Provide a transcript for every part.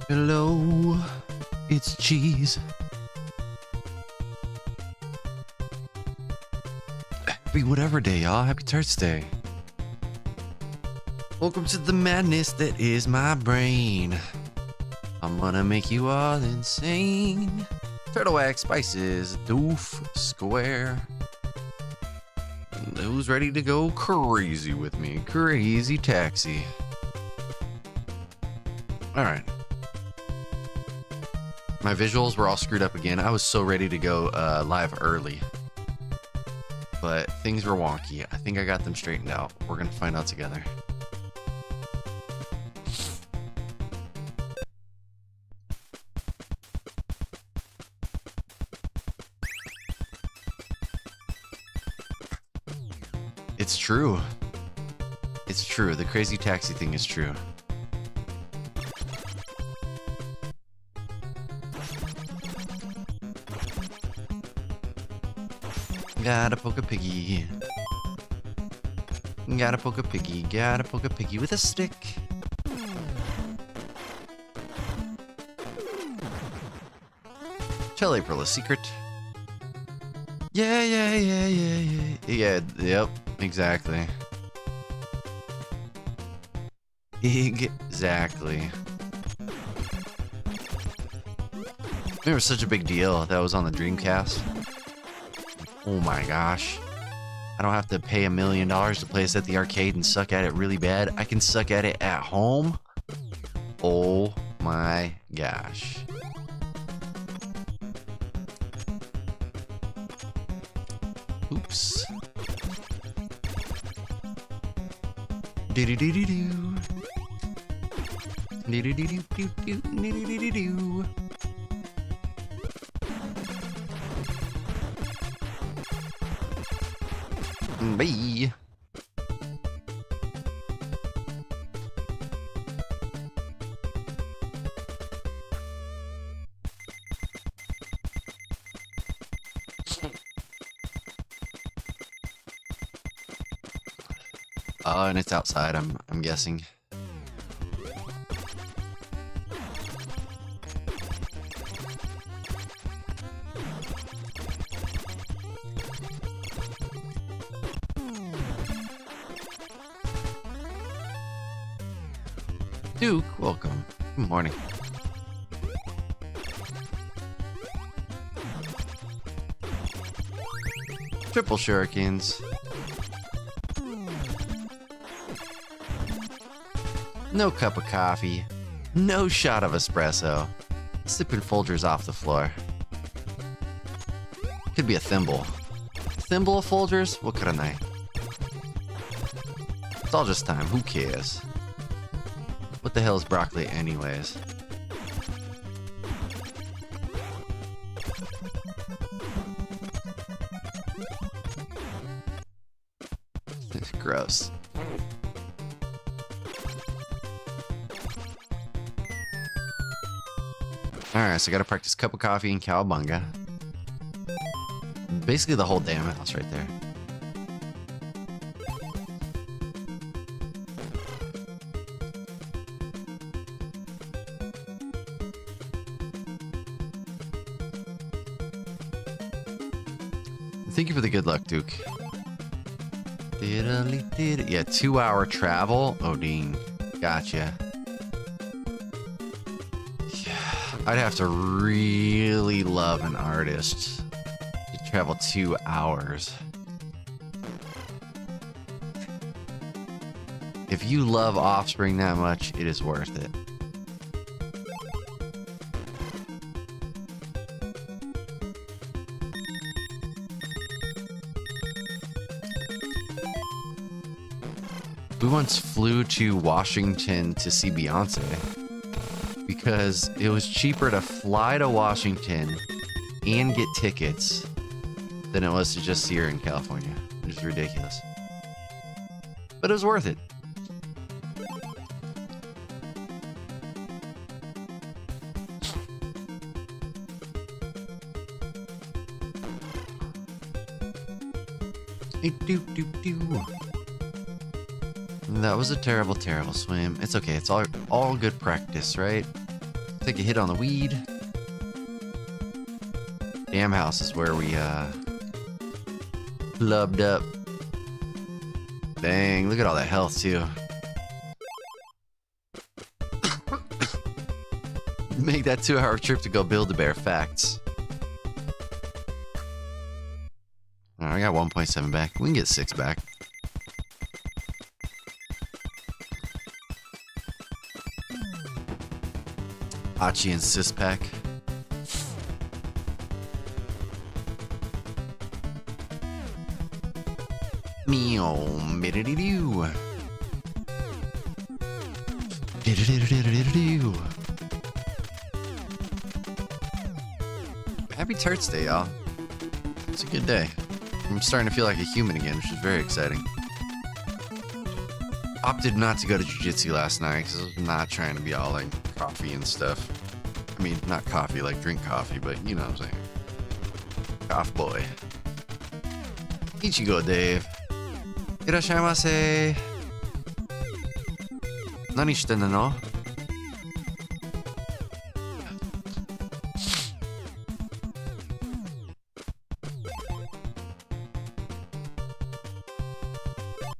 Hello, it's cheese. Happy whatever day, y'all. Happy Thursday. Welcome to the madness that is my brain. I'm gonna make you all insane. Turtle wax, spices, doof, square. And who's ready to go crazy with me? Crazy taxi. Alright. My visuals were all screwed up again. I was so ready to go live early. But things were wonky. I think I got them straightened out. We're gonna find out together. It's true. It's true. The crazy taxi thing is true. Gotta poke a piggy. Gotta poke a piggy. Gotta poke a piggy with a stick. Tell April a secret. Yeah. Yeah, yep, exactly. Exactly. It was such a big deal that was on the Dreamcast. Oh my gosh. I don't have to pay $1 million to play this at the arcade and suck at it really bad. I can suck at it at home. Oh my gosh. Oops. Do-do-do-do-do. Do-do-do-do-do-do. Bye. And it's outside, I'm guessing. Duke, welcome. Good morning. Triple shurikens. No cup of coffee. No shot of espresso. Sipping Folgers off the floor. Could be a thimble. Thimble of Folgers? What kind of night? It's all just time. Who cares? What the hell is broccoli anyways? It's gross. Alright, so I gotta practice cup of coffee and cowabunga. Basically the whole damn house right there. Thank you for the good luck, Duke. Yeah, 2-hour travel. Oh, dang. Gotcha. I'd have to really love an artist to travel 2 hours. If you love Offspring that much, it is worth it. We once flew to Washington to see Beyonce because it was cheaper to fly to Washington and get tickets than it was to just see her in California. It was ridiculous. But it was worth it. That was a terrible, terrible swim. It's okay. It's all good practice, right? Take a hit on the weed. Damn house is where we clubbed up. Dang, look at all that health too. Make that 2-hour trip to go Build-A-Bear. Facts. Alright, I got 1.7 back. We can get 6 back. Hachi and Sis Pack. Meow, midididoo. Didididididididoo. Happy Turts Day, y'all. It's a good day. I'm starting to feel like a human again, which is very exciting. Opted not to go to jiu-jitsu last night because I was not trying to be all like coffee and stuff. I mean, not coffee, like drink coffee, but you know what I'm saying. Cough boy. Ichigo, Dave. Irashaimase. Nani shitenu no?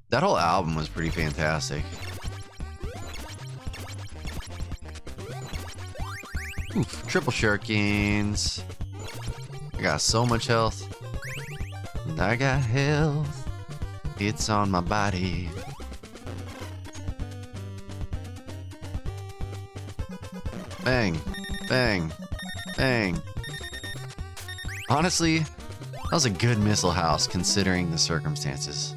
That whole album was pretty fantastic. Oof, triple shurikens. I got so much health. And I got health. It's on my body. Bang, bang, bang. Honestly, that was a good missile house considering the circumstances.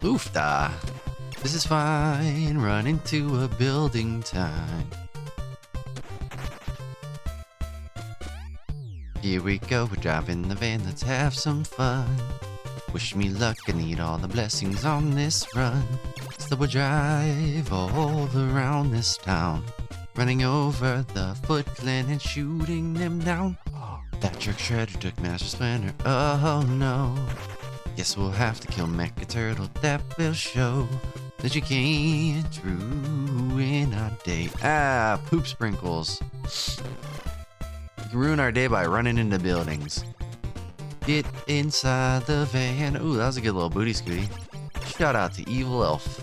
Oofda. This is fine. Run into a building time. Here we go. We're driving the van. Let's have some fun. Wish me luck. I need all the blessings on this run. So we'll drive all around this town, running over the Foot Clan and shooting them down. That jerk shredder took Master Splinter. Oh no. Guess we'll have to kill Mecha Turtle. That will show that you can't ruin our day. Ah, poop sprinkles. You can ruin our day by running into buildings. Get inside the van. Ooh, that was a good little booty scooty. Shout out to Evil Elf.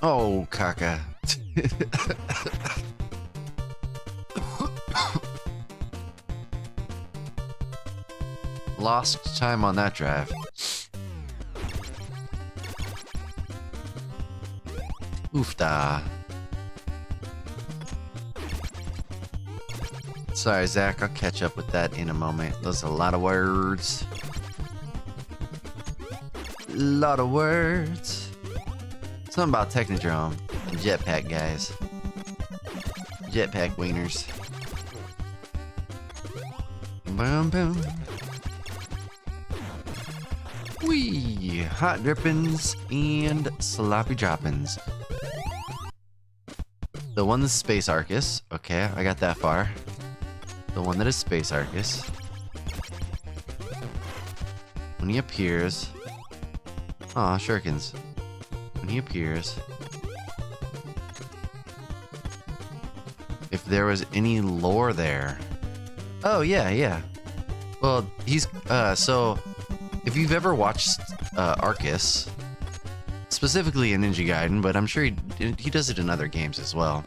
Oh, caca. Lost time on that drive. Oofda. Sorry, Zach, I'll catch up with that in a moment. Those are a lot of words. Lot of words. Something about Technodrome and Jetpack, guys. Jetpack wieners. Boom, boom. Wee! Hot drippings and sloppy droppings. The one that's Space Arcus. Okay, I got that far. The one that is Space Arcus. When he appears... Aw, shurikens. When he appears... If there was any lore there... Oh, yeah, yeah. Well, he's... so... If you've ever watched Arcus, specifically in Ninja Gaiden, but I'm sure he does it in other games as well,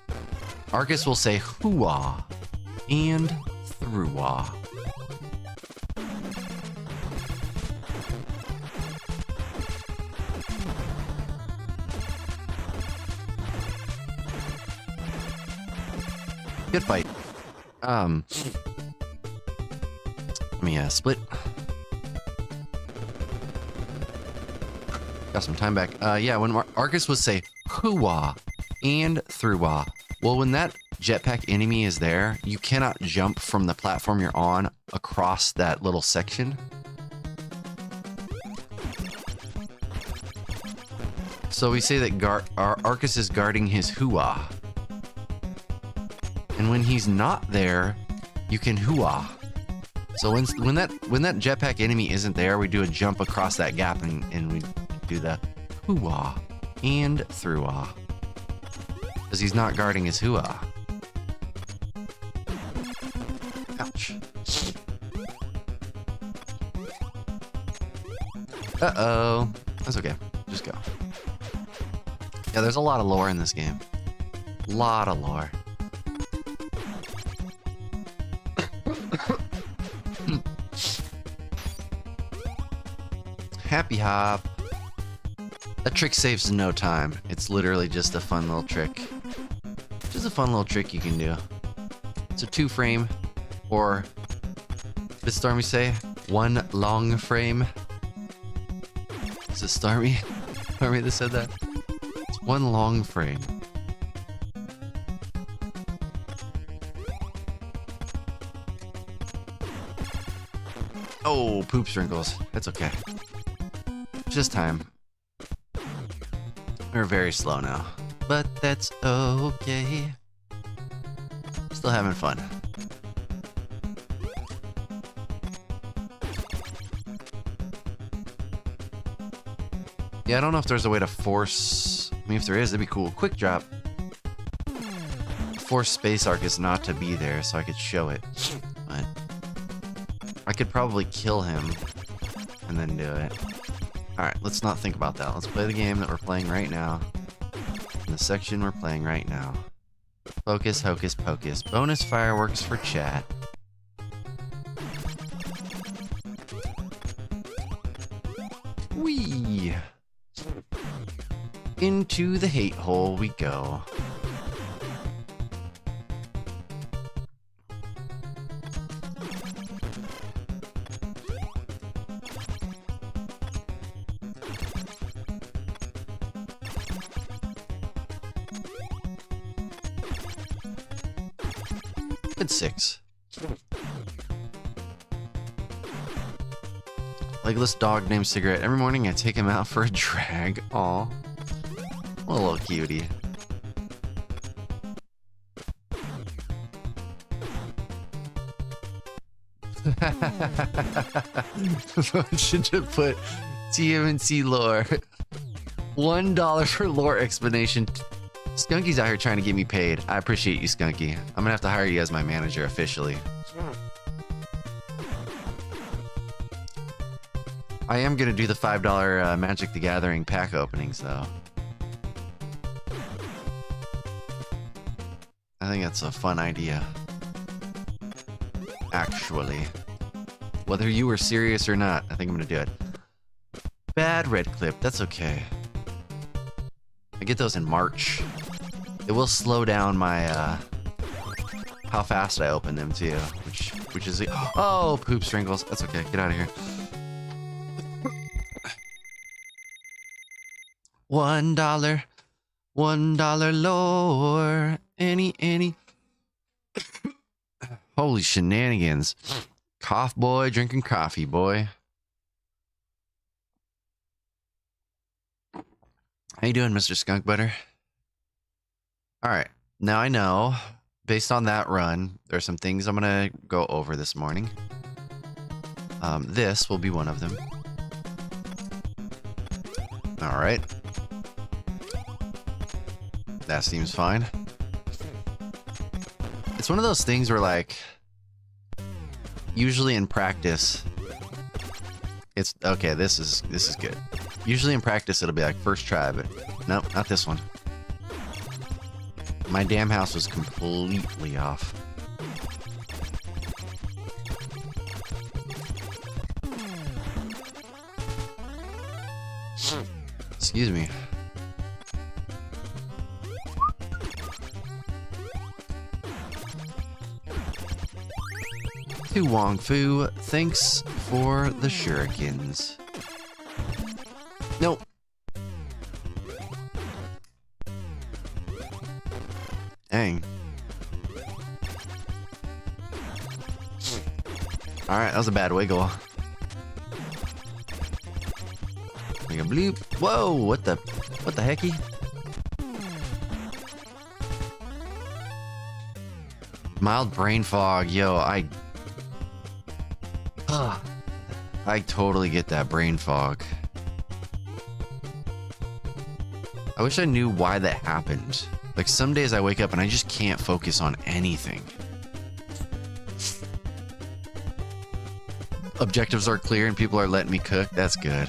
Arcus will say hoo-ah and through-ah. Good fight. Let me split. Got some time back. Yeah, when Arcus would say hoo-ah and through-ah. Well, when that jetpack enemy is there, you cannot jump from the platform you're on across that little section. So we say that Arcus is guarding his hoo-ah. And when he's not there, you can hoo-ah. So when that jetpack enemy isn't there, we do a jump across that gap and we do the hoo-ah and through-ah. Because he's not guarding his hoo-ah. Ouch. Uh-oh. That's okay. Just go. Yeah, there's a lot of lore in this game. Lot of lore. Happy hop. That trick saves in no time. It's literally just a fun little trick. Just a fun little trick you can do. It's a 2-frame, or did Stormy say 1 long frame? Is it Stormy? Stormy that said that? It's 1 long frame. Oh, poop sprinkles. That's okay. Just time. We're very slow now, but that's okay. Still having fun. Yeah, I don't know if there's a way to force... I mean, if there is, that'd be cool. Quick drop. Force Space Arcus not to be there so I could show it. But I could probably kill him and then do it. Alright, let's not think about that. Let's play the game that we're playing right now. In the section we're playing right now. Focus, hocus pocus. Bonus fireworks for chat. Whee! Into the hate hole we go. Good 6. Legless dog named Cigarette. Every morning I take him out for a drag. Aw. What a little cutie. Should have put TMNT lore. $1 for lore explanation. Skunky's out here trying to get me paid. I appreciate you, Skunky. I'm gonna have to hire you as my manager officially. I am gonna do the $5 Magic the Gathering pack openings though. I think that's a fun idea. Actually. Whether you were serious or not, I think I'm gonna do it. Bad red clip, that's okay. I get those in March. It will slow down my how fast I open them too, which is oh, poop sprinkles. That's okay. Get out of here. $1, $1 lore. Any. Holy shenanigans. Cough boy drinking coffee, boy. How you doing, Mr. Skunk Butter? Alright, now I know, based on that run, there are some things I'm gonna go over this morning. This will be one of them. Alright. That seems fine. It's one of those things where, like, usually in practice, it's, okay, this is good. Usually in practice, it'll be like first try, but nope, not this one. My damn house was completely off. Excuse me. To Wong Fu, thanks for the shurikens. Nope. Dang. Alright, that was a bad wiggle. Like a bloop. Whoa, what the hecky? Mild brain fog. Yo, I totally get that brain fog. I wish I knew why that happened. Like some days I wake up and I just can't focus on anything. Objectives are clear and people are letting me cook. That's good.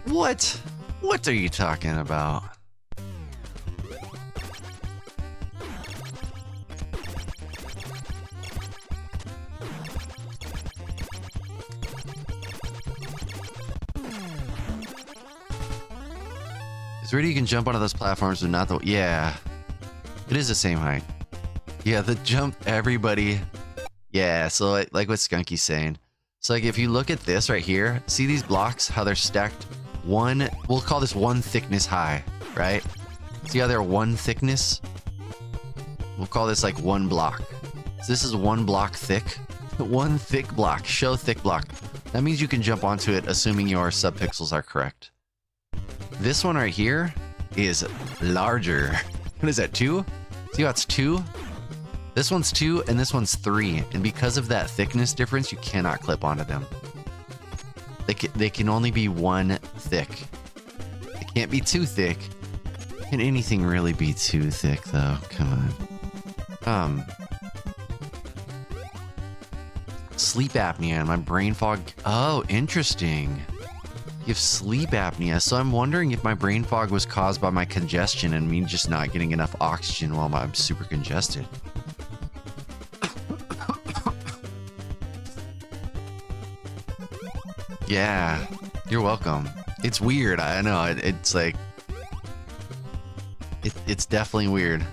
What? What are you talking about? It's really you can jump onto those platforms but not the... Yeah. It is the same height. Yeah, the jump, everybody. Yeah, so like what Skunky's saying. So like if you look at this right here, see these blocks, how they're stacked one, we'll call this one thickness high, right? See how they're one thickness? We'll call this like one block. So this is one block thick. One thick block, show thick block. That means you can jump onto it assuming your subpixels are correct. This one right here is larger. What is that, 2? See how it's 2? This one's 2 and this one's 3. And because of that thickness difference, you cannot clip onto them. They can only be one thick. It can't be too thick. Can anything really be too thick though? Come on. Sleep apnea and my brain fog. Oh, interesting. You have sleep apnea, so I'm wondering if my brain fog was caused by my congestion and me just not getting enough oxygen while I'm super congested. Yeah, you're welcome. It's weird, I know, it's like... It's definitely weird.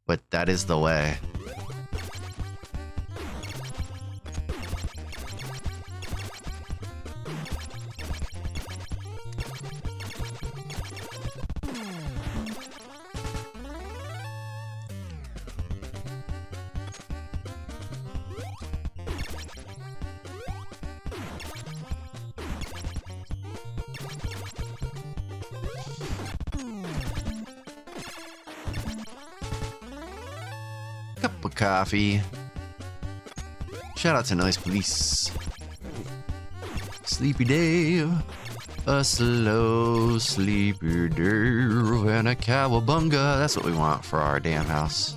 But that is the way. Cup of coffee. Shout out to Noise Police. Sleepy day. A slow sleepy day and a cowabunga. That's what we want for our damn house.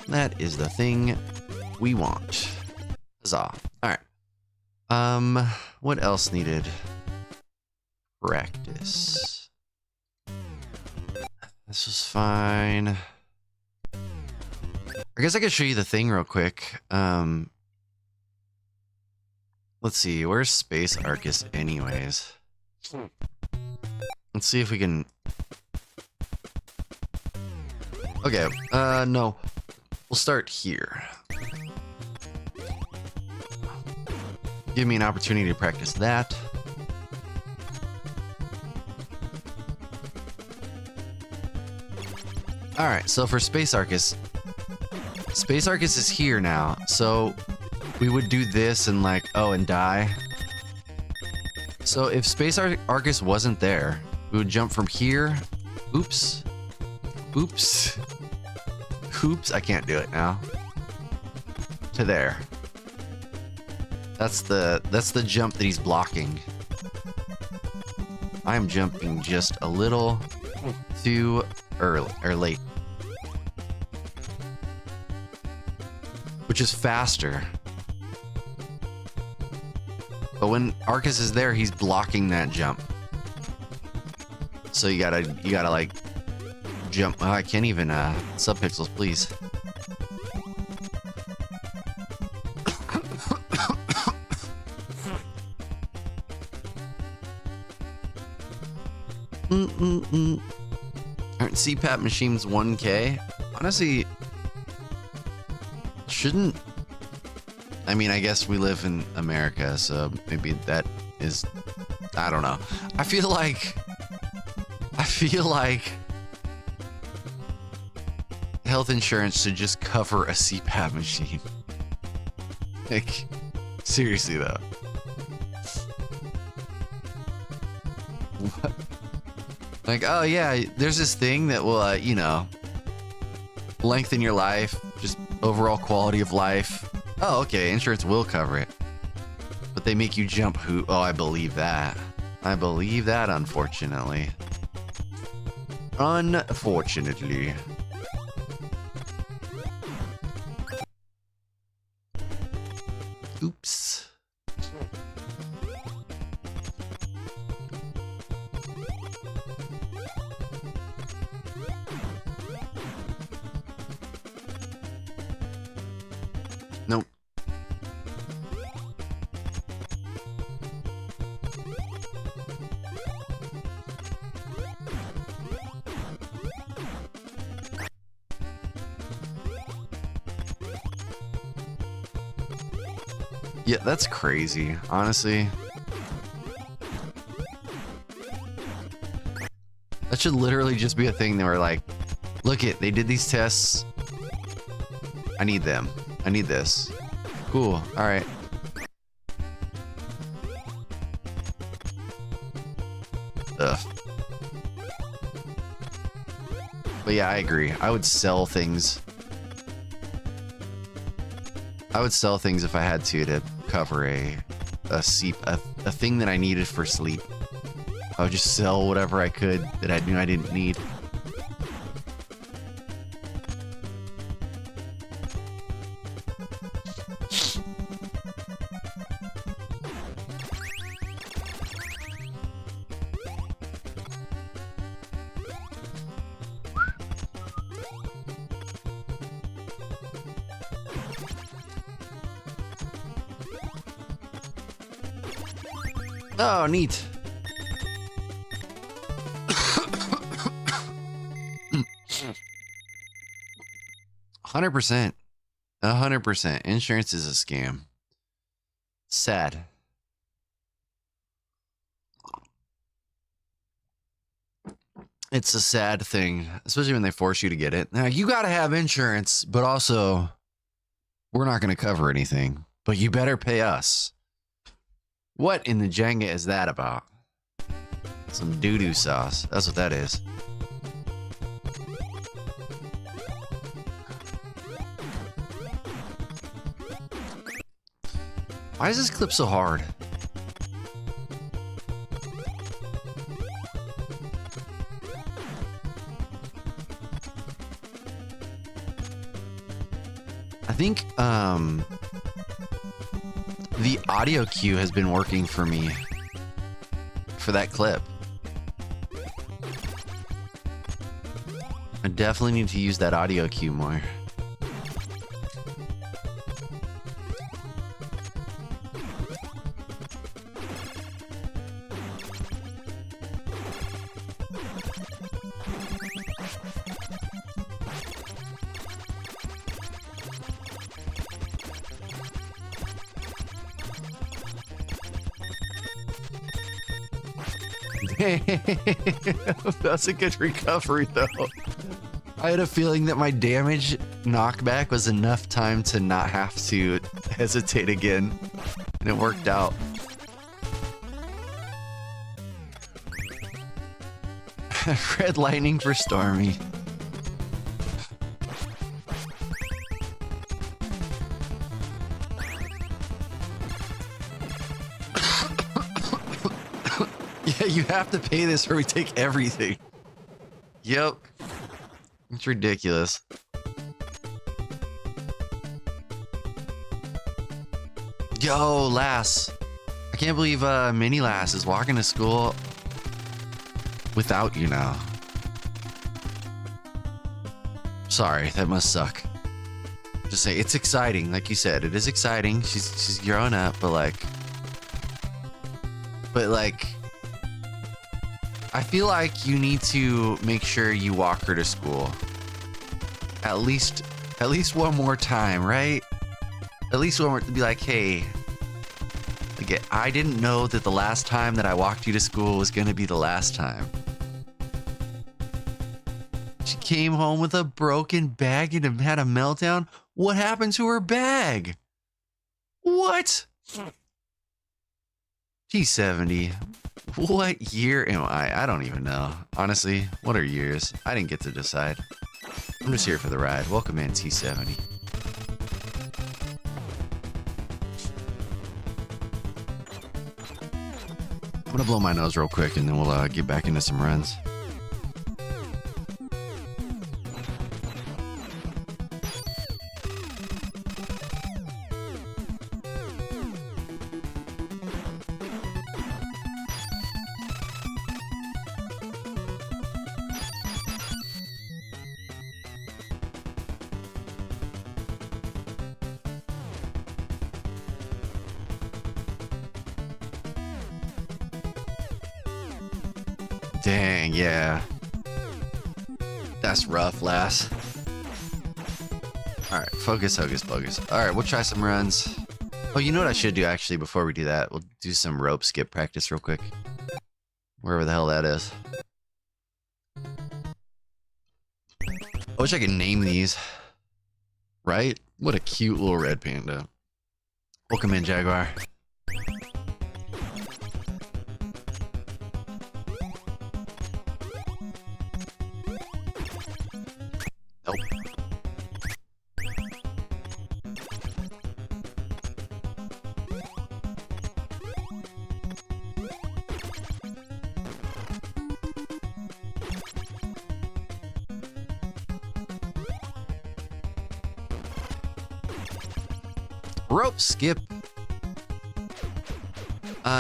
That is the thing we want. Huzzah. Alright. What else needed? Practice. This was fine. I guess I could show you the thing real quick. Let's see, where's Space Arcus anyways? Let's see if we can... Okay, no. We'll start here. Give me an opportunity to practice that. Alright, so for Space Arcus is here now, so we would do this and like, oh, and die. So if Space Arcus wasn't there, we would jump from here, oops, oops, oops, I can't do it now, to there. That's the jump that he's blocking. I'm jumping just a little too early, or late. Which is faster. But when Arcus is there, he's blocking that jump. So you gotta like jump. Oh, I can't even subpixels, please. Aren't CPAP machines 1K? Honestly, shouldn't... I mean, I guess we live in America, so maybe that is... I don't know. I feel like health insurance should just cover a CPAP machine. Like, seriously though. What? Like, oh yeah, there's this thing that will, you know, lengthen your life, just overall quality of life. Oh, okay, insurance will cover it. But they make you jump hoop. Oh, I believe that. I believe that, unfortunately. Unfortunately. Oops. Nope. Yeah, that's crazy, honestly. That should literally just be a thing that we're like, look it, they did these tests. I need them. I need this. Cool. All right. Ugh. But yeah, I agree. I would sell things. I would sell things if I had to cover a thing that I needed for sleep. I would just sell whatever I could that I knew I didn't need. Oh, neat. 100%. 100%. Insurance is a scam. Sad. It's a sad thing, especially when they force you to get it. Now, you gotta have insurance, but also, we're not gonna cover anything. But you better pay us. What in the Jenga is that about? Some doo-doo sauce. That's what that is. Why is this clip so hard? I think, the audio cue has been working for me for that clip. I definitely need to use that audio cue more. That's a good recovery, though. I had a feeling that my damage knockback was enough time to not have to hesitate again, and it worked out. Red lightning for Stormy. Yeah, you have to pay this or we take everything. Yep. It's ridiculous. Yo, Lass. I can't believe Mini Lass is walking to school without you now. Sorry, that must suck. Just say it's exciting, like you said. It is exciting. She's growing up, but like I feel like you need to make sure you walk her to school. At least one more time, right? At least one more to be like, hey, like, I didn't know that the last time that I walked you to school was gonna be the last time. She came home with a broken bag and had a meltdown. What happened to her bag? What? She's 70. What year am I? I don't even know. Honestly, what are years? I didn't get to decide. I'm just here for the ride. Welcome in, T70. I'm gonna blow my nose real quick and then we'll get back into some runs. Dang, yeah. That's rough, lass. Alright, focus, hocus pocus. Alright, we'll try some runs. Oh, you know what I should do, actually, before we do that? We'll do some rope skip practice real quick. Wherever the hell that is. I wish I could name these. Right? What a cute little red panda. Welcome in, Jaguar. Nope. Rope skip.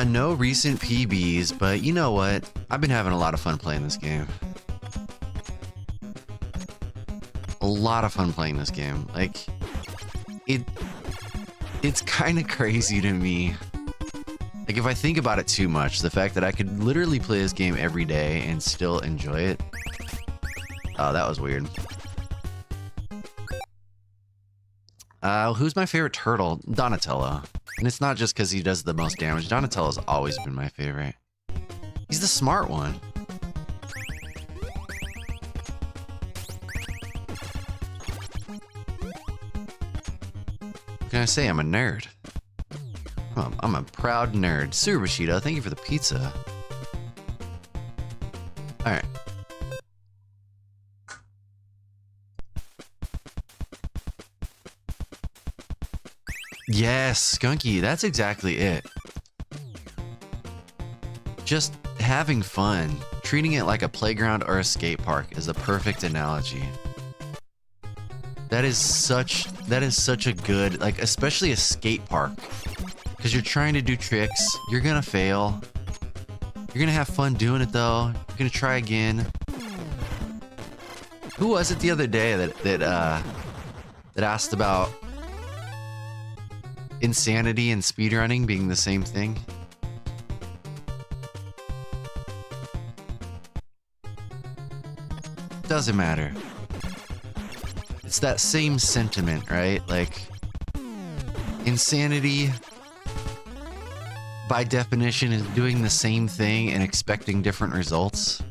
No recent PBs, but you know what? I've been having a lot of fun playing this game. A lot of fun playing this game. Like, it's kind of crazy to me. Like, if I think about it too much, the fact that I could literally play this game every day and still enjoy it. Oh, that was weird. Who's my favorite turtle? Donatello. And it's not just because he does the most damage. Donatello's always been my favorite. He's the smart one. What can I say? I'm a nerd. I'm a proud nerd. Surabashito, thank you for the pizza. Alright. Yes, Skunky, that's exactly it. Just having fun. Treating it like a playground or a skate park is the perfect analogy. That is such a good, like, especially a skate park. Because you're trying to do tricks, you're gonna fail. You're gonna have fun doing it though. You're gonna try again. Who was it the other day that asked about insanity and speedrunning being the same thing? Doesn't matter. It's that same sentiment, right? Like, insanity, by definition, is doing the same thing and expecting different results.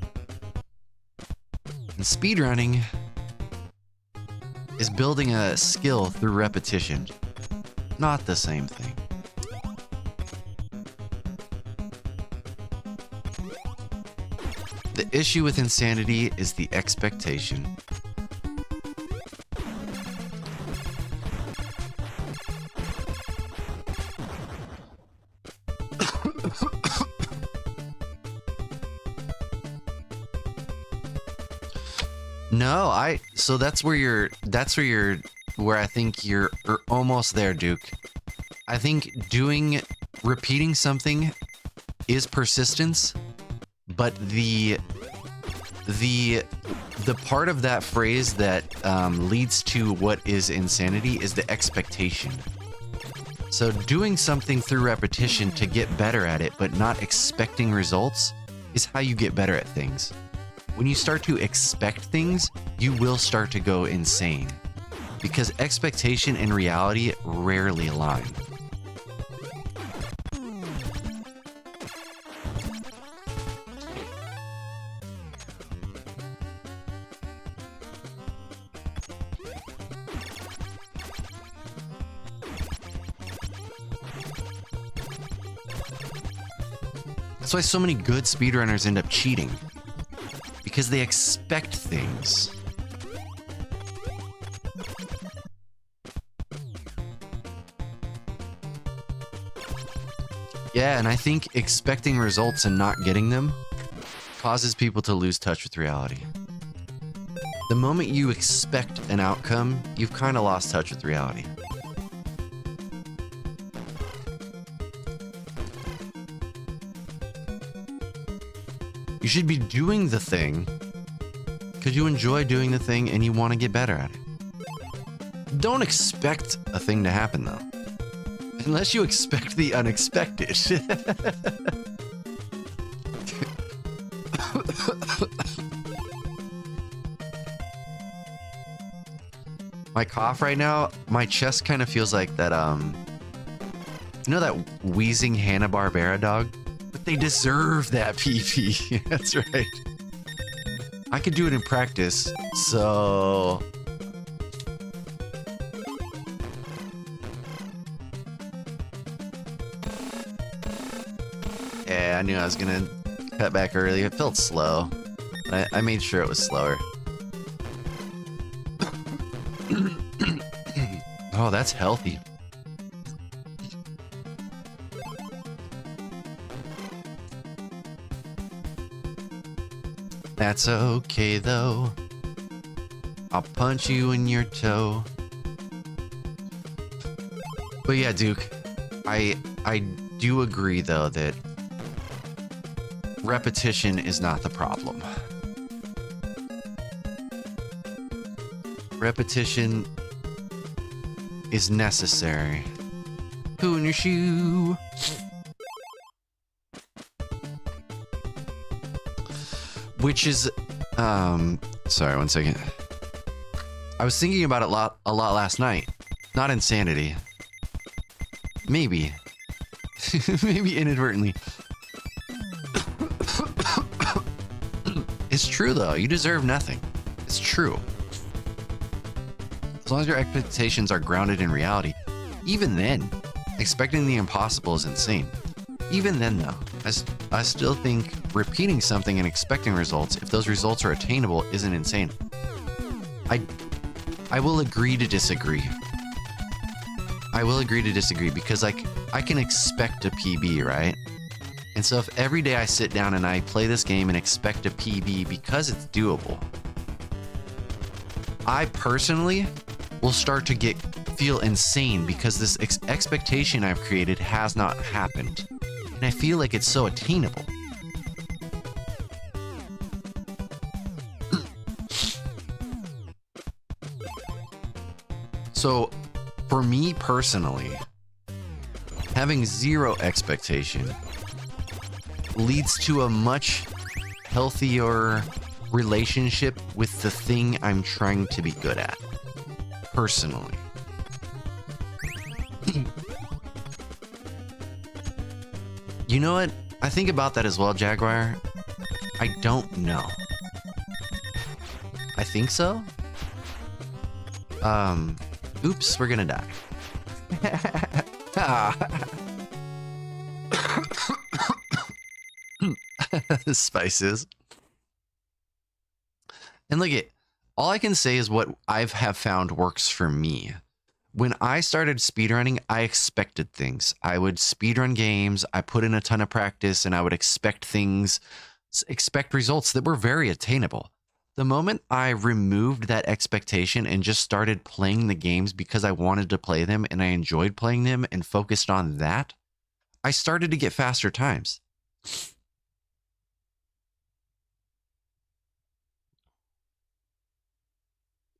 And speedrunning is building a skill through repetition. Not the same thing. The issue with insanity is the expectation. No, so that's where I think you're almost there, Duke. I think repeating something is persistence, but the part of that phrase that leads to what is insanity is the expectation. So doing something through repetition to get better at it, but not expecting results, is how you get better at things. When you start to expect things, you will start to go insane. Because expectation and reality rarely align. That's why so many good speedrunners end up cheating. Because they expect things. Yeah, and I think expecting results and not getting them causes people to lose touch with reality. The moment you expect an outcome, you've kind of lost touch with reality. You should be doing the thing because you enjoy doing the thing and you want to get better at it. Don't expect a thing to happen, though. Unless you expect the unexpected. My cough right now, my chest kind of feels like that, you know that wheezing Hanna-Barbera dog? But they deserve that PP. That's right. I could do it in practice, so... Yeah, I knew I was gonna cut back early. It felt slow. But I made sure it was slower. Oh, that's healthy. That's okay, though. I'll punch you in your toe. But yeah, Duke, I do agree, though, that repetition is not the problem. Repetition is necessary. Poo in your shoe. Which is, sorry, one second. I was thinking about it a lot last night. Not insanity. Maybe. Maybe inadvertently. It's true, though. You deserve nothing. It's true. As long as your expectations are grounded in reality. Even then, expecting the impossible is insane. Even then, though, I still think repeating something and expecting results, if those results are attainable, isn't insane. I will agree to disagree. I will agree to disagree because I can expect a PB, right? And so if every day I sit down and I play this game and expect a PB because it's doable, I personally will start to feel insane because this expectation I've created has not happened. And I feel like it's so attainable. So, for me personally, having zero expectation leads to a much healthier relationship with the thing I'm trying to be good at. Personally. You know what? I think about that as well, Jaguar. I don't know. I think so. Oops, we're gonna die. Spices. And look at, all I can say is what I have found works for me. When I started speedrunning, I expected things. I would speedrun games, I put in a ton of practice, and I would expect things, expect results that were very attainable. The moment I removed that expectation and just started playing the games because I wanted to play them and I enjoyed playing them and focused on that, I started to get faster times.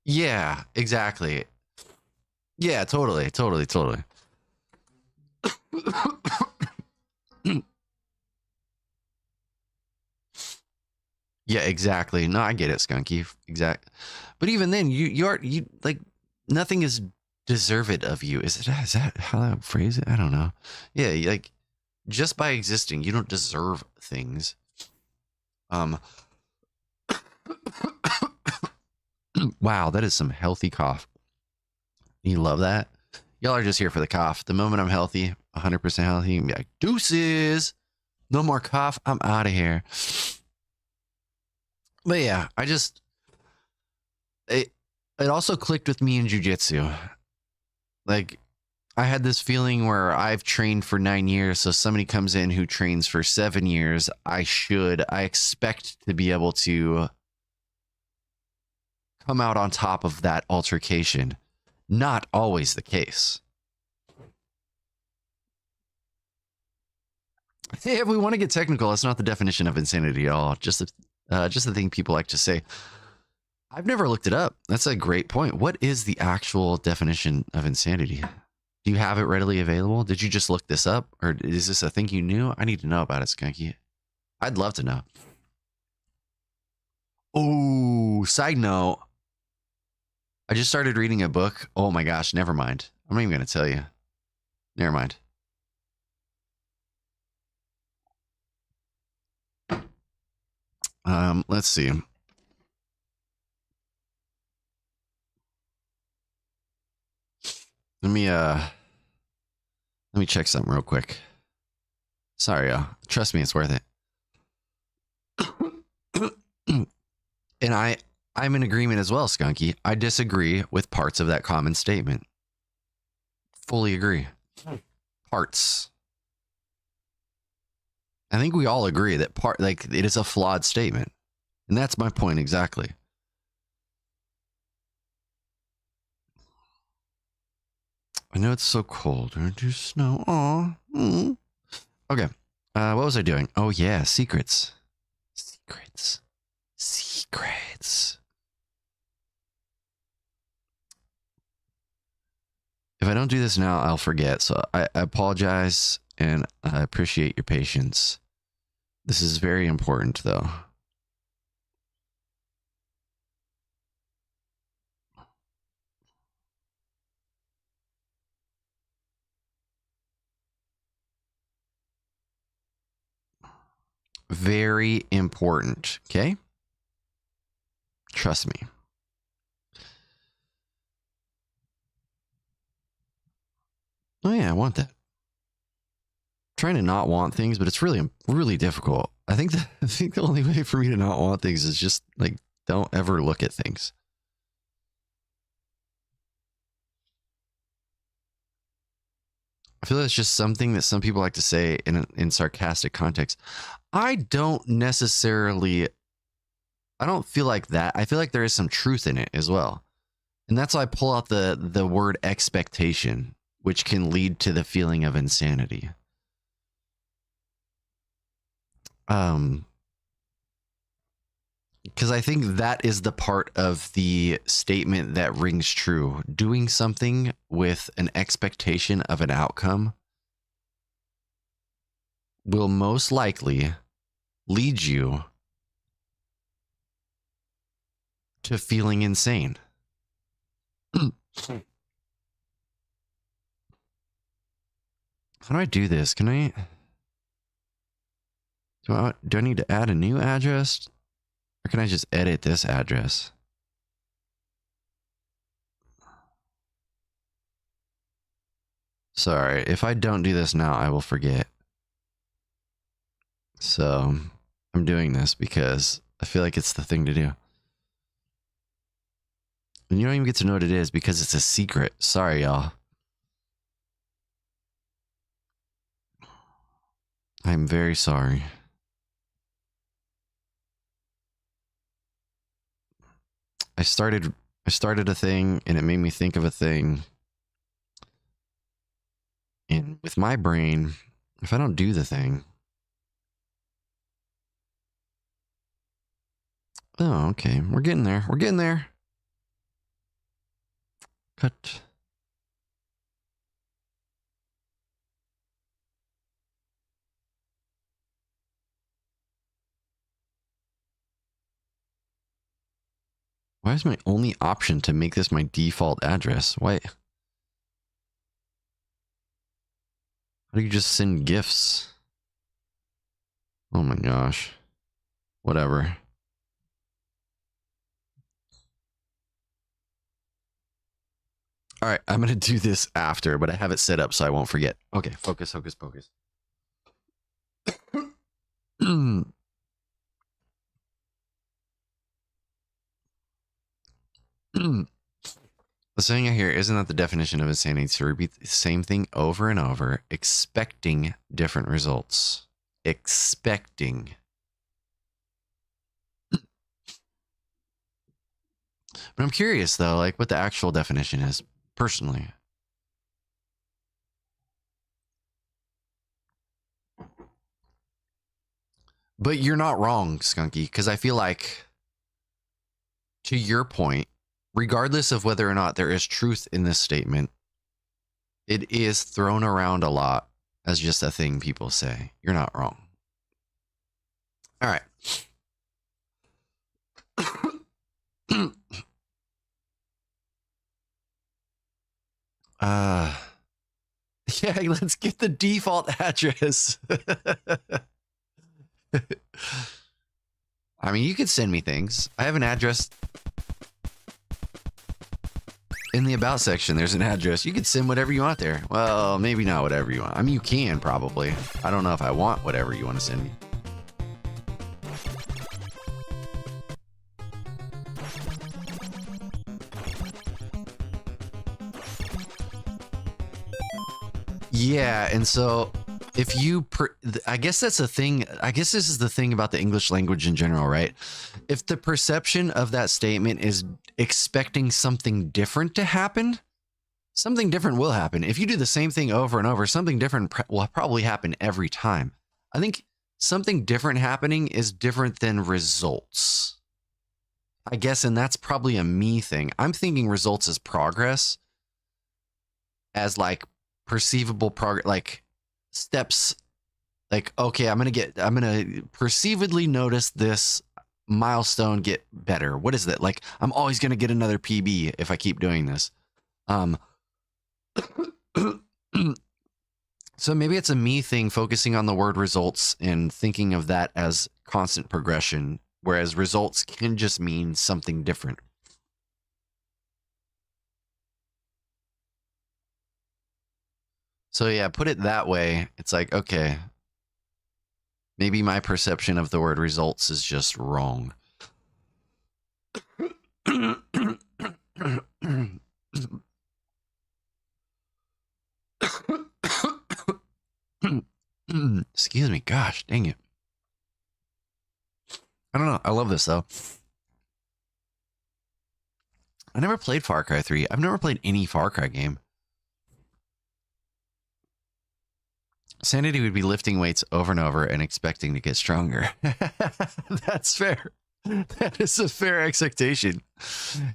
Yeah, exactly. Yeah, totally. Yeah, exactly. No, I get it, Skunky. Exact. But even then, you like, nothing is deserved of you. Is that how I phrase it? I don't know. Yeah, like, just by existing, you don't deserve things. Wow, that is some healthy cough. You love that? Y'all are just here for the cough. The moment I'm healthy, 100% healthy, be like, deuces. No more cough. I'm out of here. But yeah, it also clicked with me in jiu-jitsu. Like, I had this feeling where I've trained for 9 years, so somebody comes in who trains for 7 years, I expect to be able to come out on top of that altercation. Not always the case. Hey, if we want to get technical, that's not the definition of insanity at all. Just the thing people like to say. I've never looked it up. That's a great point. What is the actual definition of insanity? Do you have it readily available? Did you just look this up? Or is this a thing you knew? I need to know about it, Skunky. I'd love to know. Oh, side note. I just started reading a book. Oh my gosh, never mind. I'm not even going to tell you. Never mind. Let's see. Let me check something real quick. Sorry, y'all. Trust me, it's worth it. And I'm in agreement as well, Skunky. I disagree with parts of that common statement. Fully agree. Parts. I think we all agree that it is a flawed statement. And that's my point exactly. I know it's so cold. Aren't you snow? Aw. Mm. Okay. What was I doing? Oh yeah, secrets. Secrets. If I don't do this now, I'll forget. So I apologize and I appreciate your patience. This is very important though. Very important, okay? Trust me. Oh yeah, I want that. I'm trying to not want things, but it's really, really difficult. I think the only way for me to not want things is just like don't ever look at things. I feel that's just something that some people like to say in sarcastic context. I don't feel like that. I feel like there is some truth in it as well. And that's why I pull out the word expectation, which can lead to the feeling of insanity. Because I think that is the part of the statement that rings true. Doing something with an expectation of an outcome will most likely lead you to feeling insane. How do I do this? Can I... Do I need to add a new address? Or can I just edit this address? Sorry, if I don't do this now, I will forget. So, I'm doing this because I feel like it's the thing to do. And you don't even get to know what it is because it's a secret. Sorry, y'all. I'm very sorry. I started a thing and it made me think of a thing. And with my brain, if I don't do the thing. Oh, okay. We're getting there. We're getting there. Cut. Why is my only option to make this my default address? Why? How do you just send gifts? Oh my gosh. Whatever. All right, I'm going to do this after, but I have it set up so I won't forget. Okay, focus, focus, focus. Saying here, isn't that the definition of insanity? To repeat the same thing over and over, expecting different results. Expecting. But I'm curious, though, like what the actual definition is, personally. But you're not wrong, Skunky, because I feel like, to your point, regardless of whether or not there is truth in this statement, it is thrown around a lot as just a thing people say. You're not wrong. All right. Yeah, let's get the default address. I mean, you could send me things. I have an address. In the About section, there's an address. You could send whatever you want there. Well, maybe not whatever you want. I mean, you can probably. I don't know if I want whatever you want to send me. Yeah, and so if you, I guess that's a thing. I guess this is the thing about the English language in general, right? If the perception of that statement is expecting something different to happen, something different will happen. If you do the same thing over and over, something different will probably happen every time. I think something different happening is different than results, I guess, and that's probably a me thing. I'm thinking results as progress, as like perceivable progress, like steps, like, okay, I'm going to perceivedly notice this milestone get better. What is that? Like, I'm always going to get another PB if I keep doing this. So maybe it's a me thing, focusing on the word results and thinking of that as constant progression, whereas results can just mean something different. So yeah, put it that way. It's like, okay, maybe my perception of the word results is just wrong. Excuse me. Gosh, dang it. I don't know. I love this, though. I never played Far Cry 3. I've never played any Far Cry game. Sanity would be lifting weights over and over and expecting to get stronger. That's fair. That is a fair expectation.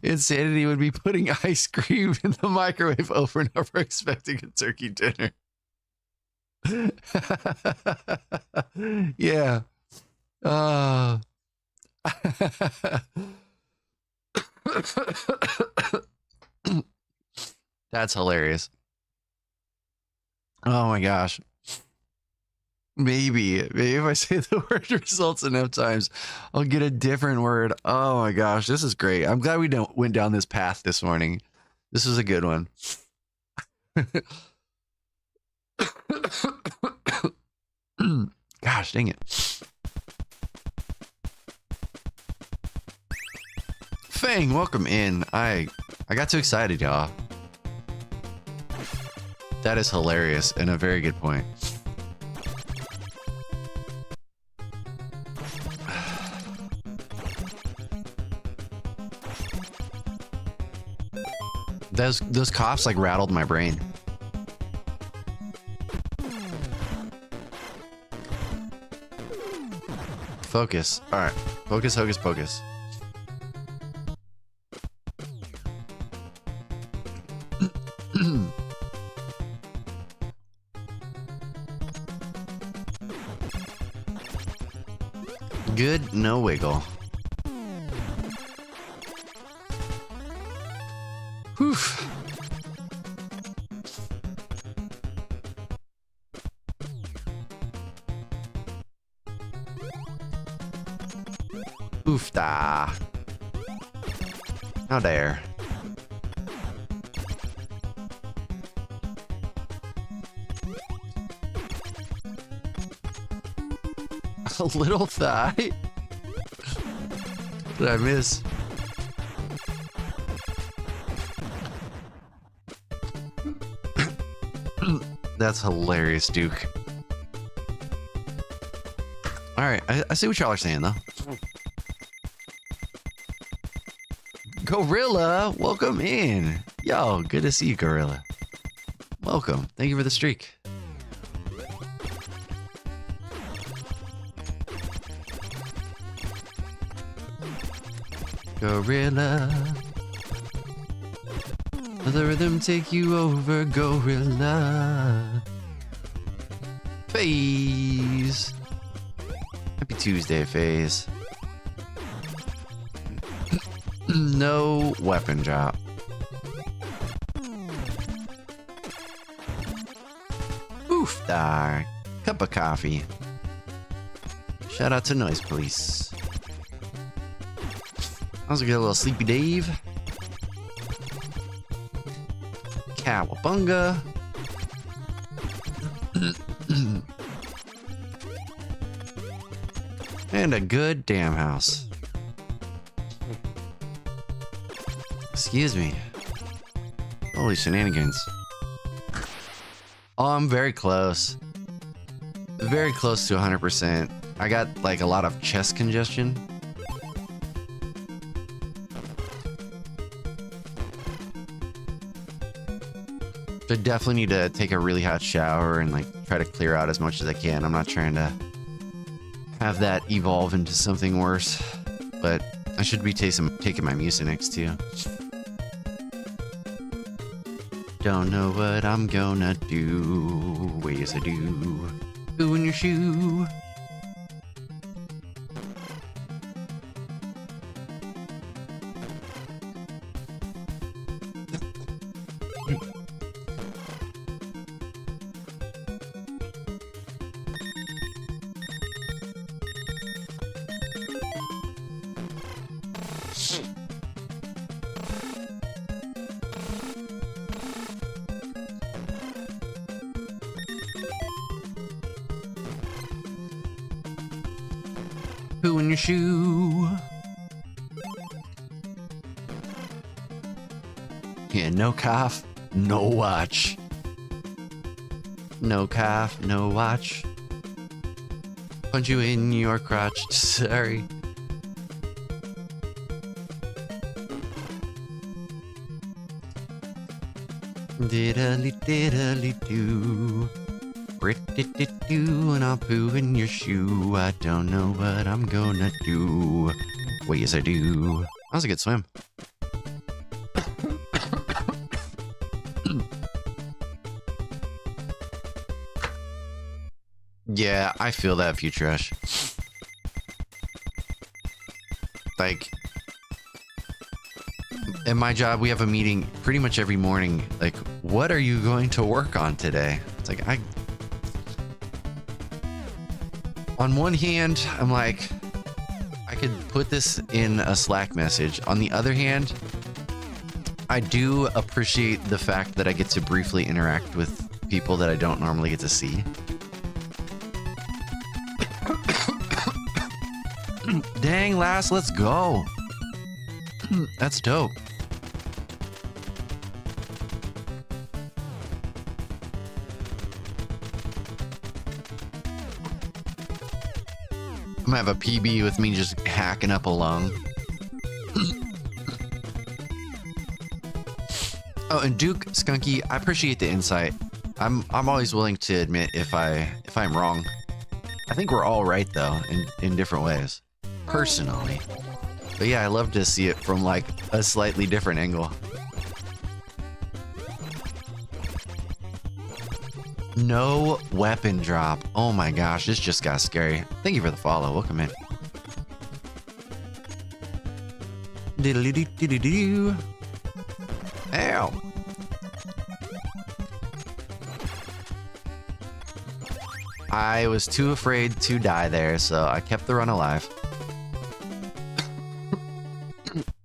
Insanity would be putting ice cream in the microwave over and over, expecting a turkey dinner. Yeah. That's hilarious. Oh my gosh. Maybe if I say the word results enough times, I'll get a different word. Oh my gosh, this is great. I'm glad we went down this path this morning. This was a good one. Gosh, dang it. Fang, welcome in. I got too excited, y'all. That is hilarious and a very good point. Those coughs like rattled my brain. Focus. All right. Focus, hocus pocus. Good, no wiggle. Whew. Oofda. How dare. A little thigh? Did I miss? That's hilarious, Duke. All right, I see what y'all are saying, though. Gorilla, welcome in. Yo, good to see you, Gorilla. Welcome. Thank you for the streak. Gorilla. Let the rhythm take you over, Gorilla. Phase. Happy Tuesday, Phase. No weapon drop. Oof, there. Cup of coffee. Shout out to Noise Police. I was gonna get a little Sleepy Dave. Cowabunga. And a good damn house. Excuse me. Holy shenanigans. Oh, I'm very close. Very close to 100%. I got like a lot of chest congestion. So I definitely need to take a really hot shower and like try to clear out as much as I can. I'm not trying to have that evolve into something worse, but I should be taking my Mucinex too. Don't know what I'm gonna do. Ways I do. Who in your shoe? Who in your shoe? Yeah, no cough, no watch. No cough, no watch. Punch you in your crotch. Sorry. Diddly diddly do. Do and I'll poo in your shoe. I don't know what I'm gonna do. Wait, yes I do. That was a good swim. Yeah, I feel that, Future Rush. Like, in my job, we have a meeting pretty much every morning. Like, what are you going to work on today? It's like, on one hand, I'm like, I could put this in a Slack message. On the other hand, I do appreciate the fact that I get to briefly interact with people that I don't normally get to see. Dang, Lass, let's go. That's dope. I'm gonna have a PB with me just hacking up a lung. Oh, and Duke Skunky, I appreciate the insight. I'm always willing to admit if I'm wrong. I think we're all right though, in different ways. Personally. But yeah, I love to see it from like a slightly different angle. No weapon drop. Oh my gosh, this just got scary. Thank you for the follow. Welcome in. Diddly-doo-doo-doo-doo. Ow. I was too afraid to die there, so I kept the run alive.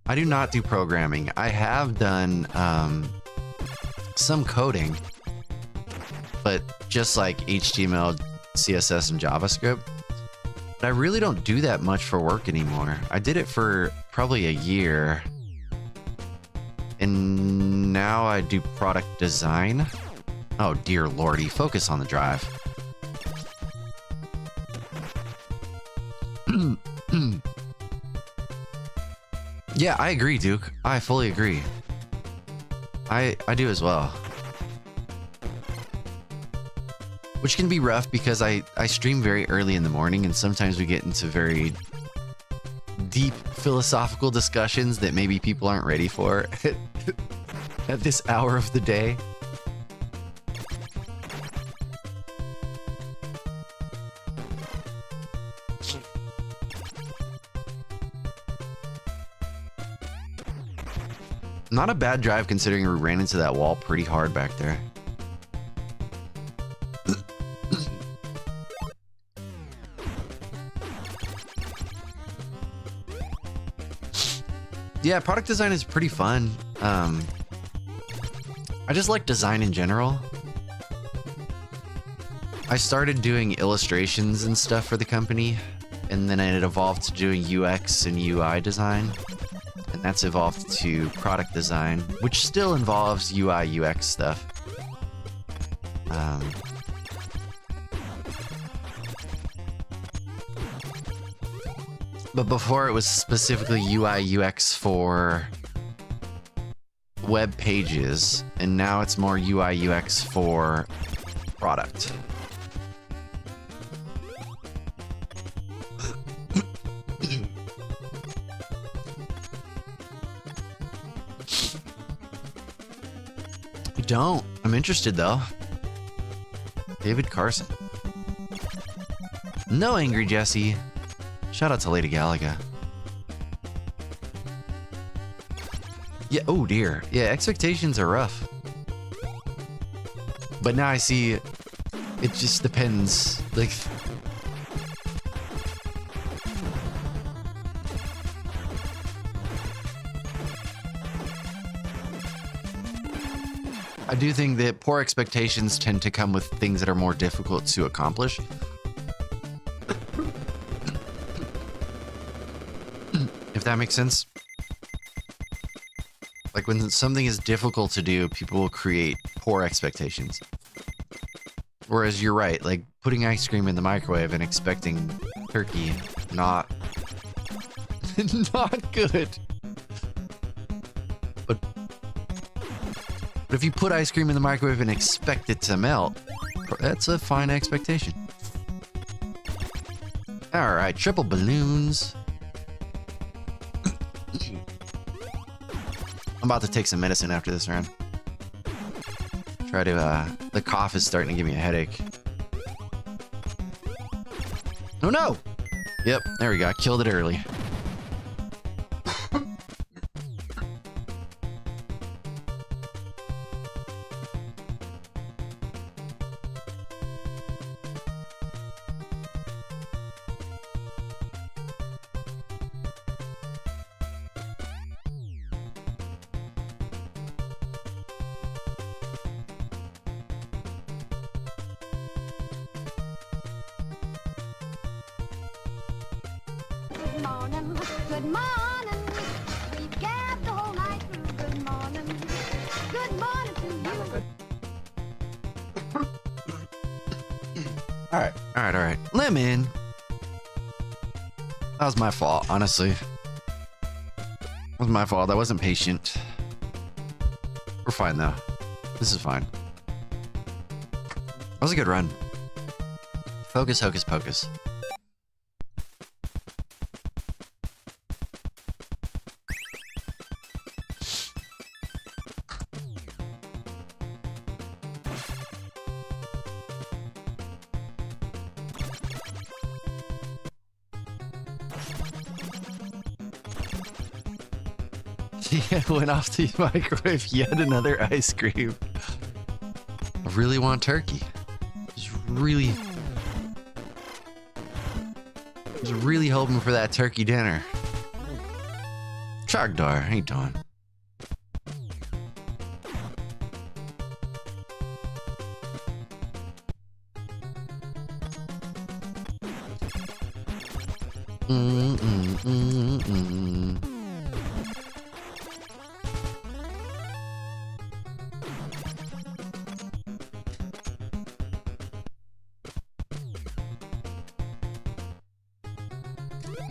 I do not do programming. I have done some coding, but just like HTML, CSS, and JavaScript. But I really don't do that much for work anymore. I did it for probably a year. And now I do product design. Oh, dear lordy. Focus on the drive. Yeah, I agree, Duke. I fully agree. I do as well. Which can be rough because I stream very early in the morning, and sometimes we get into very deep philosophical discussions that maybe people aren't ready for at this hour of the day. Not a bad drive considering we ran into that wall pretty hard back there. Yeah, product design is pretty fun. I just like design in general. I started doing illustrations and stuff for the company, and then it evolved to doing UX and UI design. And that's evolved to product design, which still involves UI, UX stuff. But before it was specifically UI, UX for web pages, and now it's more UI, UX for product. Don't. I'm interested though. David Carson. No, Angry Jesse. Shout out to Lady Galaga. Yeah, oh dear. Yeah, expectations are rough. But now I see it just depends. Like, I do think that poor expectations tend to come with things that are more difficult to accomplish. If that makes sense. Like when something is difficult to do, people will create poor expectations. Whereas you're right, like putting ice cream in the microwave and expecting turkey, not good. But if you put ice cream in the microwave and expect it to melt, that's a fine expectation. All right, triple balloons. I'm about to take some medicine after this round. Try to, the cough is starting to give me a headache. Oh no! Yep, there we go. I killed it early. Good morning. We've gabbed the whole night through. Good morning. Good morning to you. All right. Lemon. That was my fault, honestly. That was my fault. I wasn't patient. We're fine, though. This is fine. That was a good run. Focus, hocus pocus. Yeah, went off the microwave. Yet another ice cream. I really want turkey. Just really hoping for that turkey dinner. Chagdar, how you doing?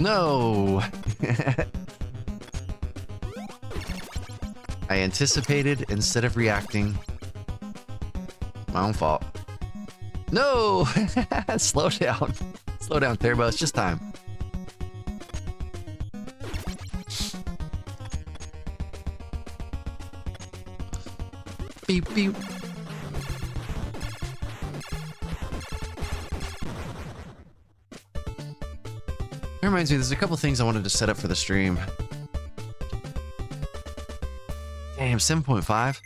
No! I anticipated instead of reacting. My own fault. No! Slow down. Slow down, Turbo. It's just time. Beep, beep. That reminds me, there's a couple things I wanted to set up for the stream. Damn, 7.5.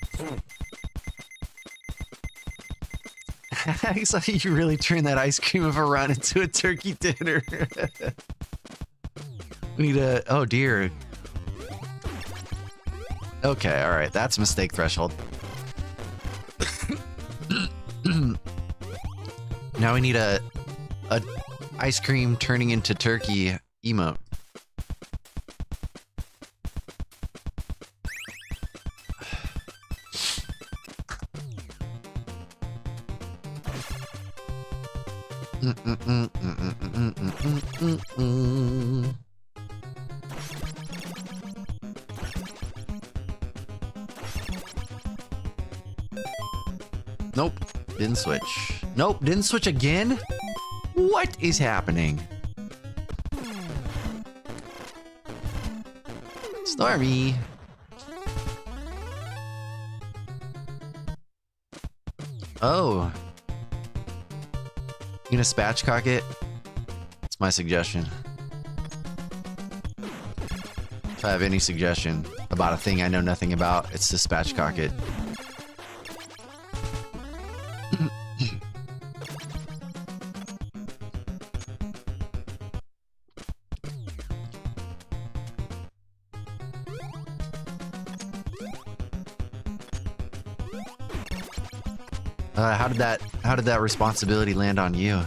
I saw you really turned that ice cream of a run into a turkey dinner. We need a... Oh, dear. Okay, alright. That's mistake threshold. Now we need a ice cream turning into turkey emote. Nope, didn't switch. Nope, didn't switch again? What is happening? Stormy. Oh. You gonna spatchcock it? That's my suggestion. If I have any suggestion about a thing I know nothing about, it's to spatchcock it. How did that responsibility land on you?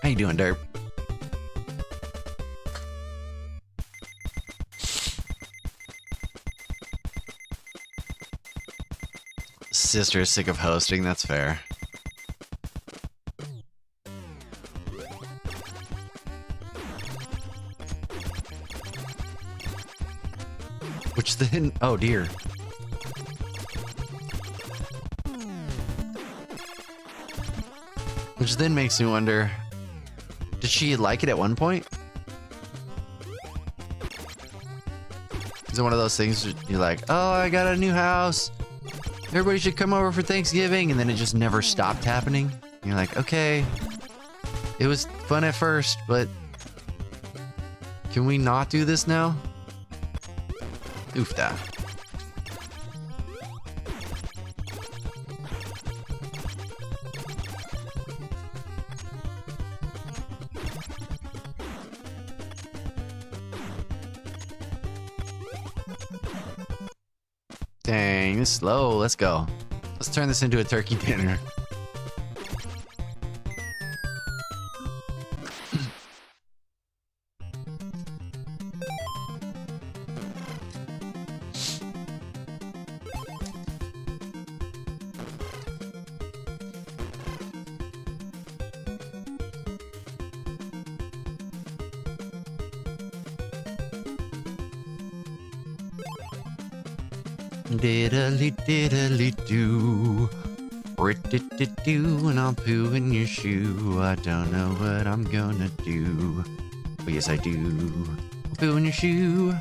How you doing, Derp? Sister is sick of hosting, that's fair. Which then, oh dear. Which then makes me wonder, did she like it at one point? Is it one of those things where you're like, oh, I got a new house. Everybody should come over for Thanksgiving, and then it just never stopped happening. And you're like, okay, it was fun at first, but can we not do this now? Oofda. Dang, this is slow. Let's go. Let's turn this into a turkey dinner. Diddly diddly do, do, and I'll poo in your shoe. I don't know what I'm gonna do, but yes I do. I'll poo in your shoe.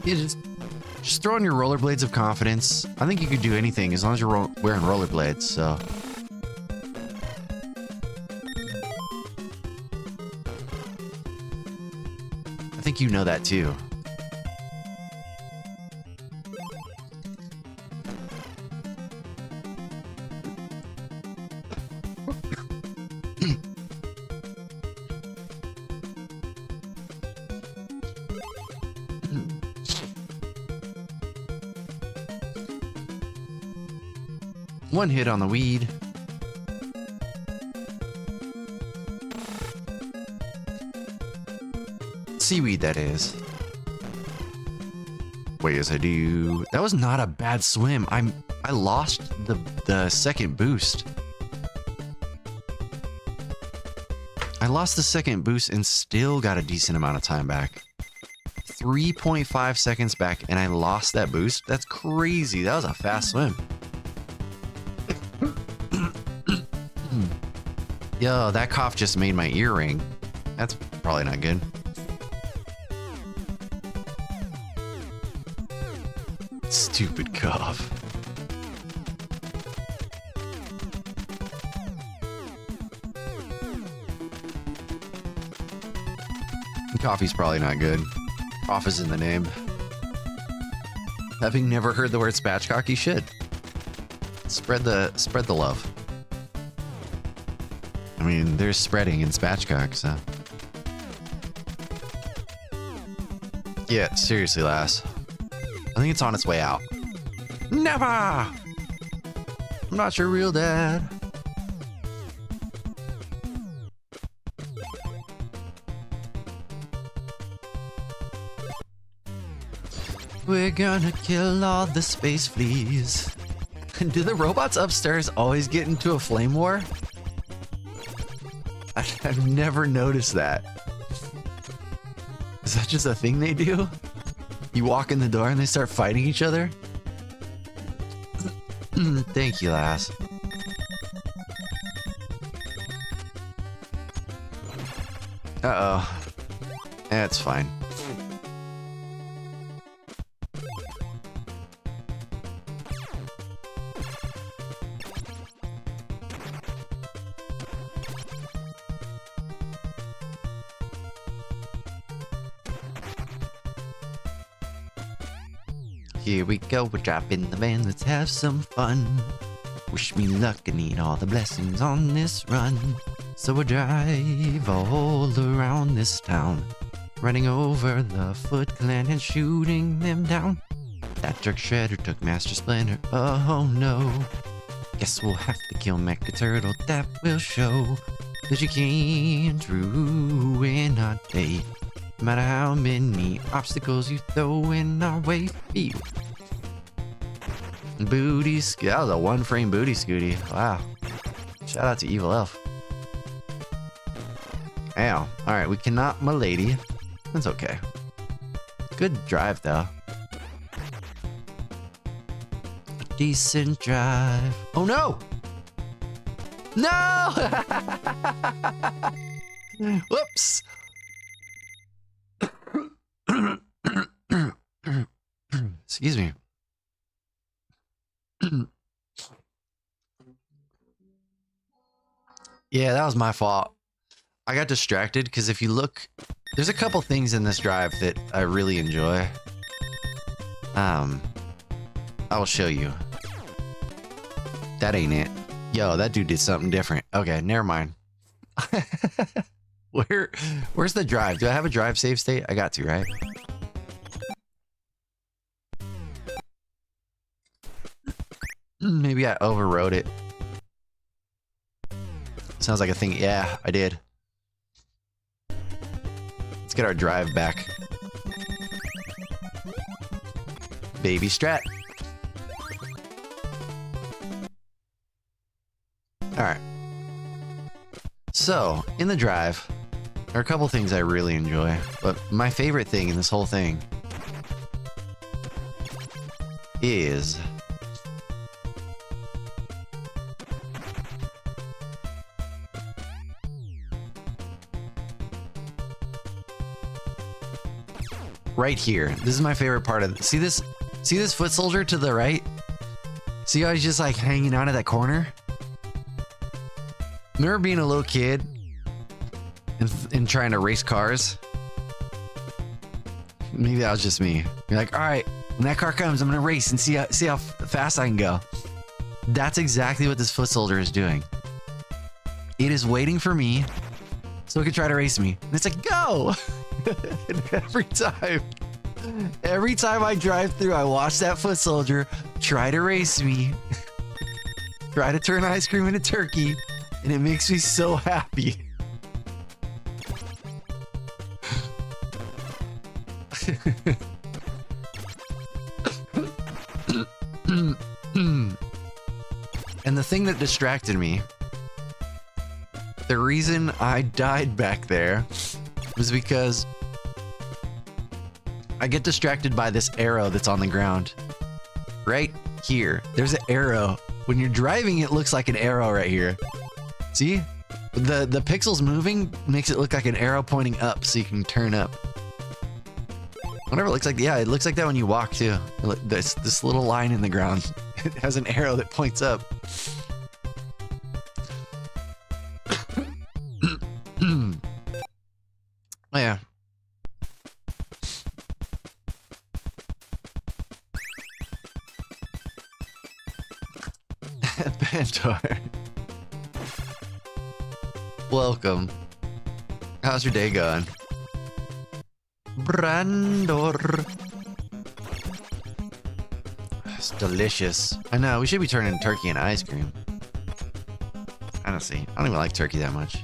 Yeah, just throw on your rollerblades of confidence. I think you could do anything as long as you're wearing rollerblades, so. I think you know that too. One hit on the weed. Seaweed, that is. Wait, as I do. That was not a bad swim. I lost the second boost. I lost the second boost and still got a decent amount of time back. 3.5 seconds back, and I lost that boost? That's crazy. That was a fast swim. Yo, that cough just made my ear ring. That's probably not good. Stupid cough. Coffee's probably not good. Cough is in the name. Having never heard the word spatchcock, you should. Spread the love. I mean, there's spreading in spatchcock, so. Yeah, seriously, lass. I think it's on its way out. Never! I'm not your real dad. We're gonna kill all the space fleas. Do the robots upstairs always get into a flame war? I've never noticed that. Is that just a thing they do? You walk in the door and they start fighting each other? Thank you, lass. Uh-oh. That's fine. Here we go, we're dropping the van, let's have some fun. Wish me luck and need all the blessings on this run. So we'll drive all around this town, running over the Foot Clan and shooting them down. That jerk Shredder took Master Splinter, oh no. Guess we'll have to kill Mecha Turtle, that will show that you can't ruin our day. No matter how many obstacles you throw in our way. Phew. Booty Scooty. That was a one-frame Booty Scooty. Wow. Shout out to Evil Elf. Ow. Alright, we cannot milady. That's okay. Good drive, though. Decent drive. Oh, no! No! Whoops! Excuse me. Yeah, that was my fault. I got distracted because if you look, there's a couple things in this drive that I really enjoy. I will show you. That ain't it. Yo, that dude did something different. Okay, never mind. Where's the drive? Do I have a drive save state? I got to, right? Maybe I overrode it. Sounds like a thing. Yeah, I did. Let's get our drive back. Baby strat. Alright. So, in the drive, there are a couple things I really enjoy, but my favorite thing in this whole thing is right here. This is my favorite part of it. See this foot soldier to the right? See how he's just like hanging out at that corner? Remember being a little kid and trying to race cars? Maybe that was just me. You're like, all right, when that car comes, I'm gonna race and see how fast I can go. That's exactly what this foot soldier is doing. It is waiting for me so it can try to race me. And it's like, go! And every time I drive through, I watch that foot soldier try to race me. try to turn ice cream into turkey, and it makes me so happy. And the thing that distracted me, the reason I died back there was because I get distracted by this arrow that's on the ground. Right here, there's an arrow. When you're driving, it looks like an arrow right here. See? The pixels moving makes it look like an arrow pointing up so you can turn up. Whatever it looks like, yeah, it looks like that when you walk too. Look, this little line in the ground. It has an arrow that points up. Oh yeah. Bantor. Welcome. How's your day going? Brandor. It's delicious. I know, we should be turning turkey into ice cream. Honestly, I don't even like turkey that much.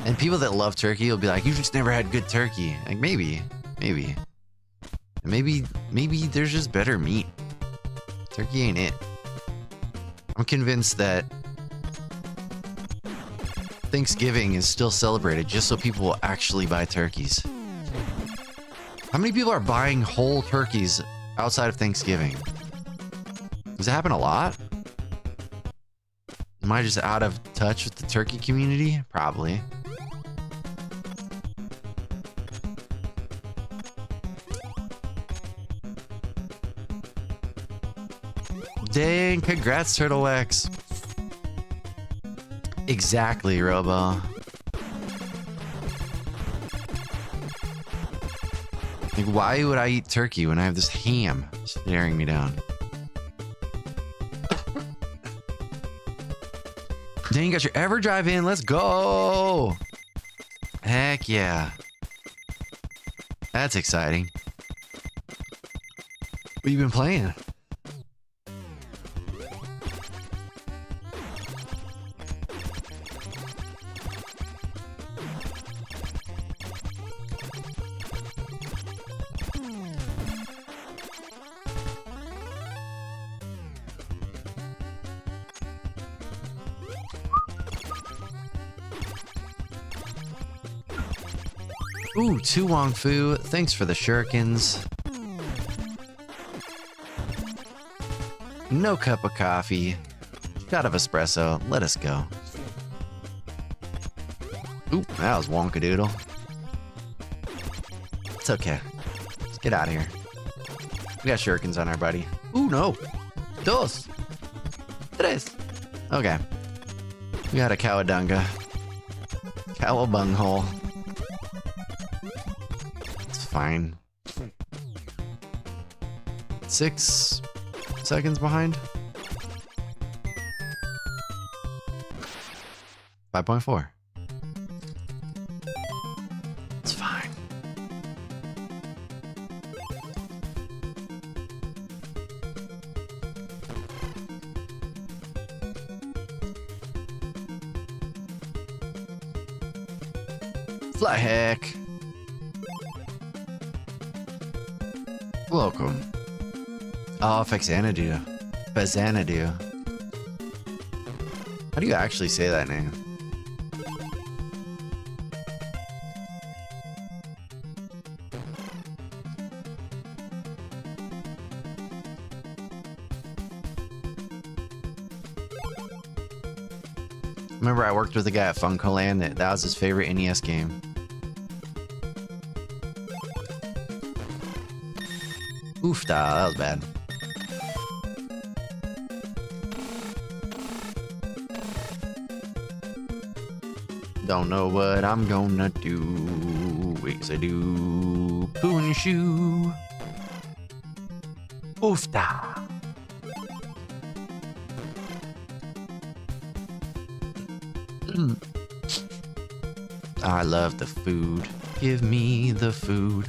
And people that love turkey will be like, you just never had good turkey. Like, maybe. Maybe there's just better meat. Turkey ain't it. I'm convinced that Thanksgiving is still celebrated just so people will actually buy turkeys. How many people are buying whole turkeys outside of Thanksgiving? Does it happen a lot? Am I just out of touch with the turkey community? Probably. Dang, congrats, Turtle Wax. Exactly, Robo. Like, why would I eat turkey when I have this ham staring me down? Dang, you got your EverDrive in. Let's go. Heck yeah. That's exciting. What you been playing? Ooh, Tu Wong Fu, thanks for the shurikens. No cup of coffee. Shot of espresso. Let us go. Ooh, that was wonkadoodle. It's okay. Let's get out of here. We got shurikens on our buddy. Ooh, no. Dos. Tres. Okay. We got a cowabunga. Cowabunghole. Fine. 6 seconds behind. 5.4. It's fine. Fly hack. Welcome. Oh, Fexanadu. Fezanadu. How do you actually say that name? Remember I worked with a guy at Funkoland that was his favorite NES game. Oof, that was bad. Don't know what I'm gonna do. Wigs I do. Poo in your shoe. Oof, da. I love the food. Give me the food.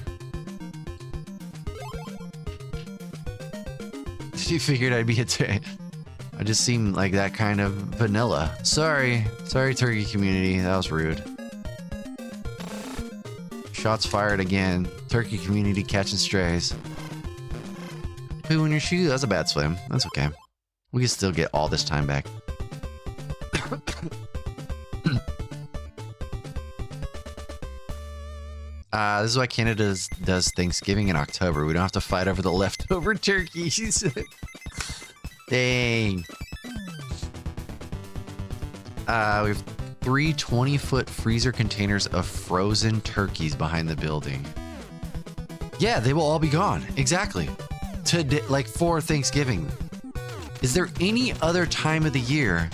You figured I'd be I just seem like that kind of vanilla. Sorry, turkey community. That was rude. Shots fired again. Turkey community catching strays. Poo in your shoe. That's a bad swim. That's okay. We can still get all this time back. This is why Canada does Thanksgiving in October. We don't have to fight over the leftover turkeys. Dang. We have 3 20-foot freezer containers of frozen turkeys behind the building. Yeah, they will all be gone. Exactly. Today, like for Thanksgiving. Is there any other time of the year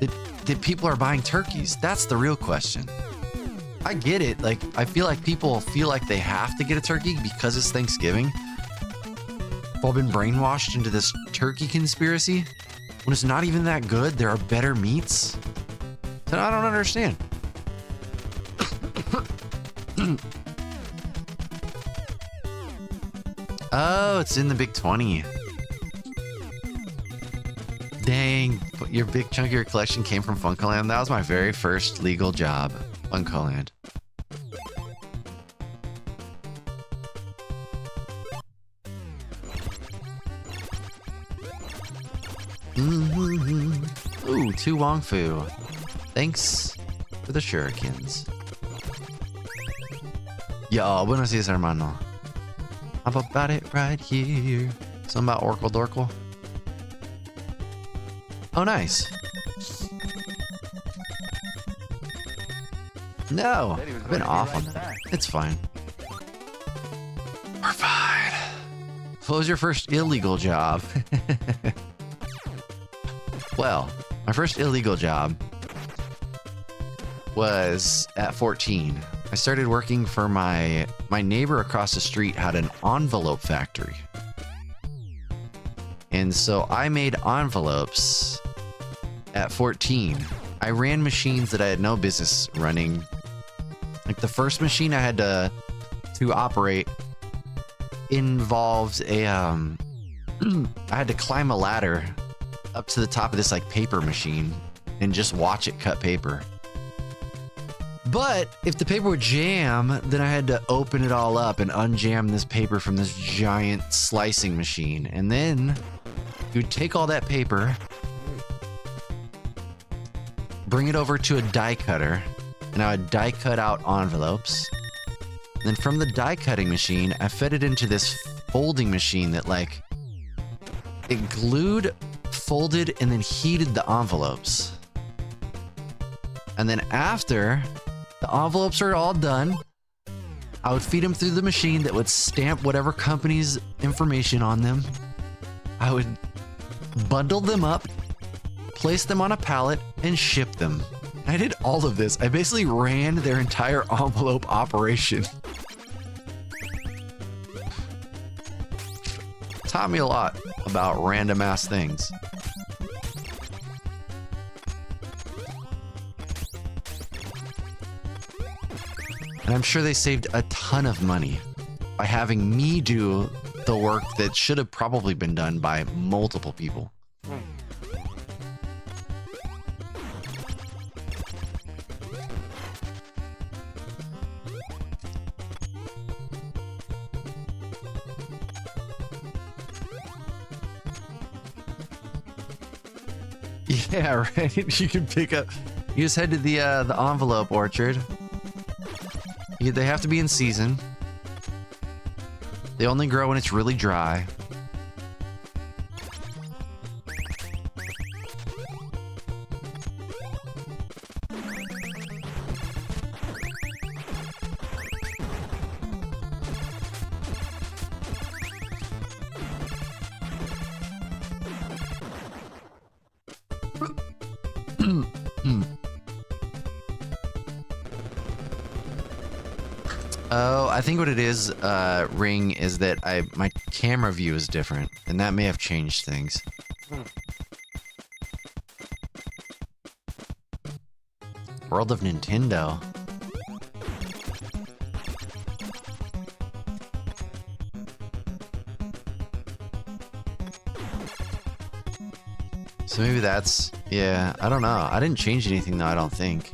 that people are buying turkeys? That's the real question. I get it. Like, I feel like people feel like they have to get a turkey because it's Thanksgiving. We've all been brainwashed into this turkey conspiracy. When it's not even that good, there are better meats. Then I don't understand. Oh, it's in the Big 20. Dang, your big chunk of your collection came from Funkoland. That was my very first legal job, Funkoland. Ooh, 2 Wong Fu. Thanks for the shurikens. Yo, buenos dias, hermano. How about it right here? Something about Orkle Dorkle. Oh, nice. No, I've been off on that. It's fine. We're fine. What was your first illegal job? Well, my first illegal job was at 14. I started working for my neighbor across the street had an envelope factory. And so I made envelopes at 14. I ran machines that I had no business running. Like the first machine I had to operate involved a I had to climb a ladder up to the top of this like paper machine and just watch it cut paper. But if the paper would jam, then I had to open it all up and unjam this paper from this giant slicing machine. And then you'd take all that paper, bring it over to a die cutter, and I would die cut out envelopes. And then from the die cutting machine, I fed it into this folding machine that like, it glued, folded, and then heated the envelopes. And then after the envelopes are all done, I would feed them through the machine that would stamp whatever company's information on them. I would bundle them up, place them on a pallet, and ship them. I did all of this. I basically ran their entire envelope operation. Taught me a lot about random ass things. And I'm sure they saved a ton of money by having me do the work that should have probably been done by multiple people. Yeah, right. You can pick up. You just head to the envelope orchard. They have to be in season. They only grow when it's really dry. Oh, I think what it is, Ring, is that my camera view is different, and that may have changed things. World of Nintendo. So maybe that's... Yeah, I don't know. I didn't change anything, though, I don't think.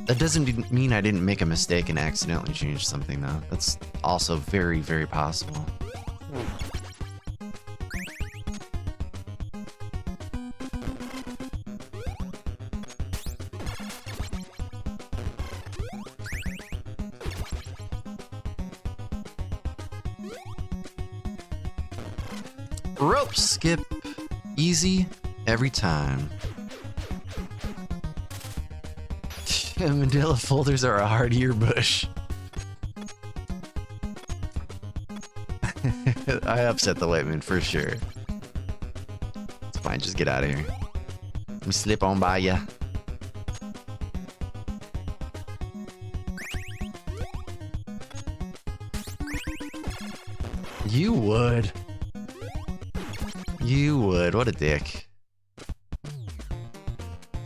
That doesn't mean I didn't make a mistake and accidentally change something, though. That's also very, very possible. Rope skip. Easy every time. Manila folders are a hardier bush. I upset the white man for sure. It's fine, just get out of here. Let me slip on by ya. You would. You would. What a dick.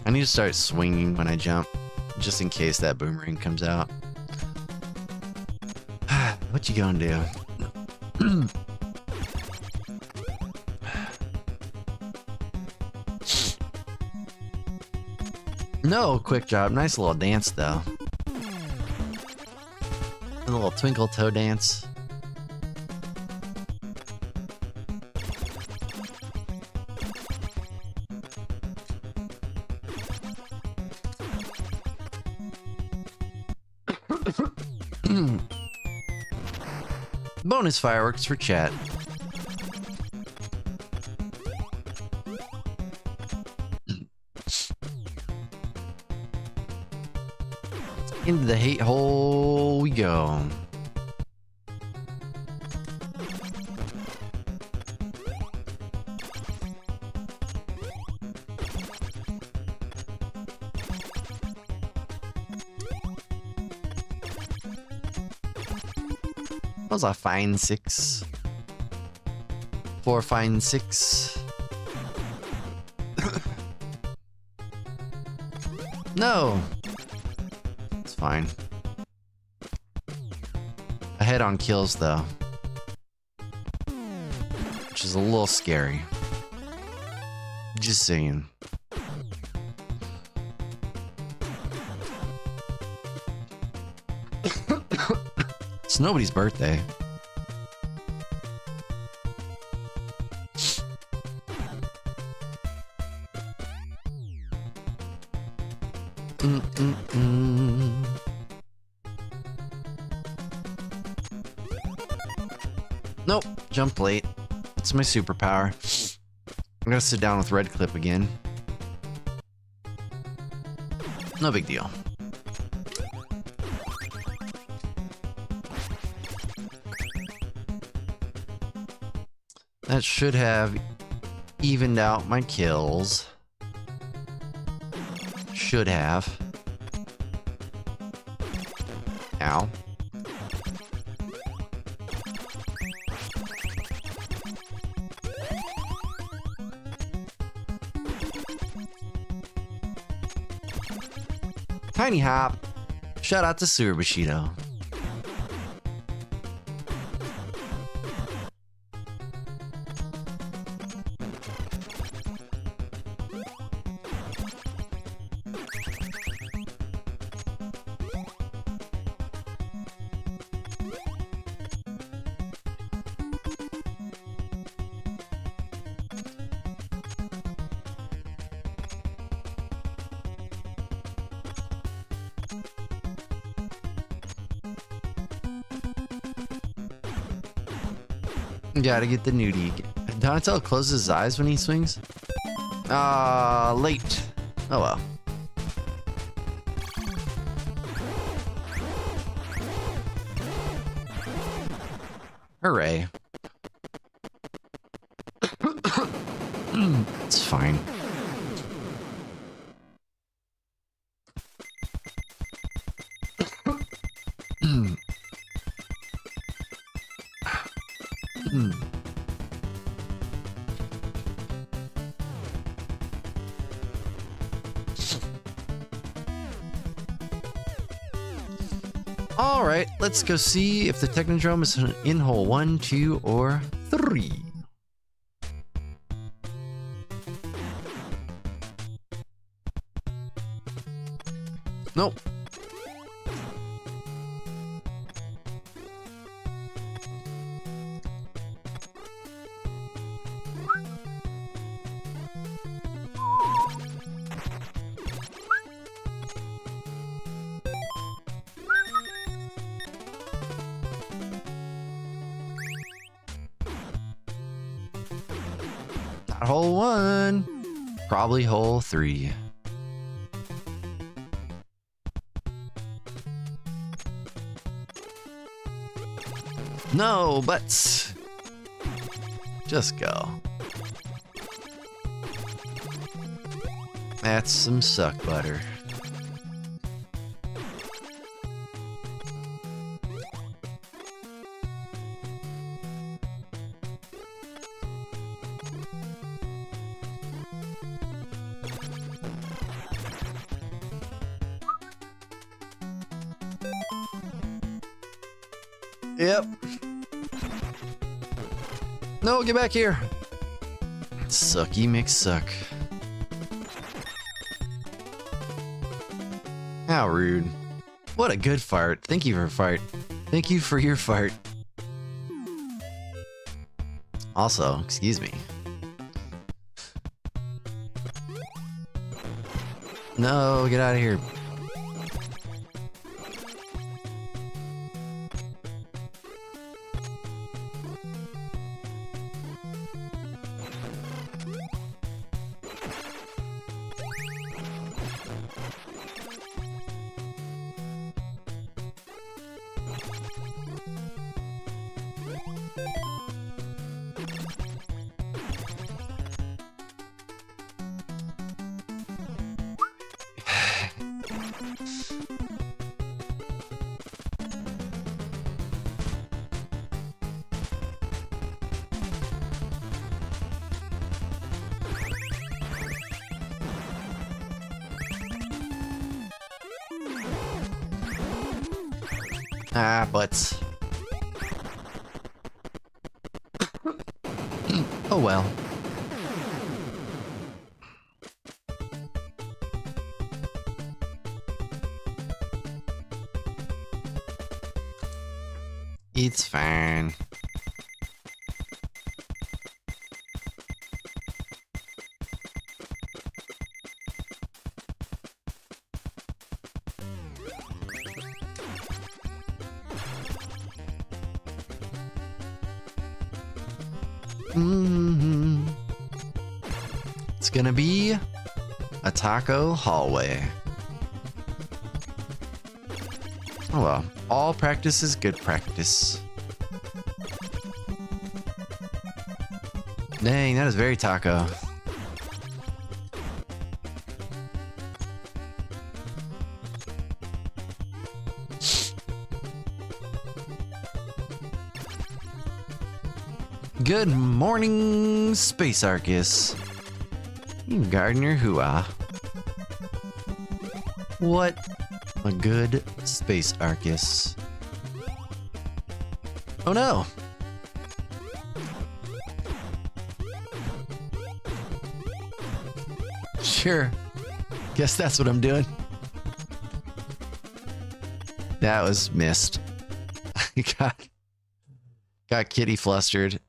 I need to start swinging when I jump, just in case that boomerang comes out. What you gonna do? No, quick job. Nice little dance, though. A little twinkle toe dance. Bonus fireworks for chat. Into the hate hole we go. That was a fine 6. 4 fine 6. No! It's fine. Ahead on kills, though. Which is a little scary. Just saying. It's nobody's birthday. Nope, jump late. It's my superpower. I'm gonna sit down with red clip again. No big deal. That should have evened out my kills. Should have. Ow. Tiny hop. Shout out to Sewer Bushido. Gotta get the nudie. Donatello closes his eyes when he swings? Late. Oh well. Hooray. It's fine. All right, let's go see if the Technodrome is in hole 1, 2, or 3. Nope. Not hole 1. Probably hole 3. No, but just go. That's some suck butter. Yep. No, get back here. Sucky McSuck. How rude. What a good fart. Thank you for fart. Thank you for your fart. Also, excuse me. No, get out of here. Ah, butts. Oh well. It's fine. It's gonna be a taco hallway. Oh well, all practice is good practice. Dang, that is very taco. Good morning, Space Arcus. You gardener hooah. What a good Space Arcus. Oh no! Sure. Guess that's what I'm doing. That was missed. got kitty flustered.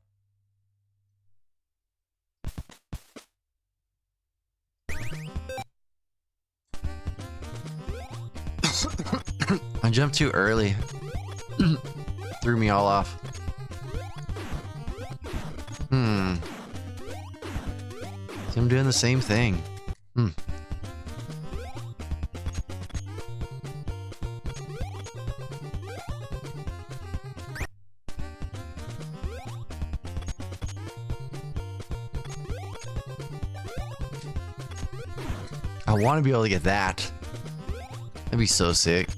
I jumped too early. Threw me all off. So I'm doing the same thing. I want to be able to get that. That'd be so sick.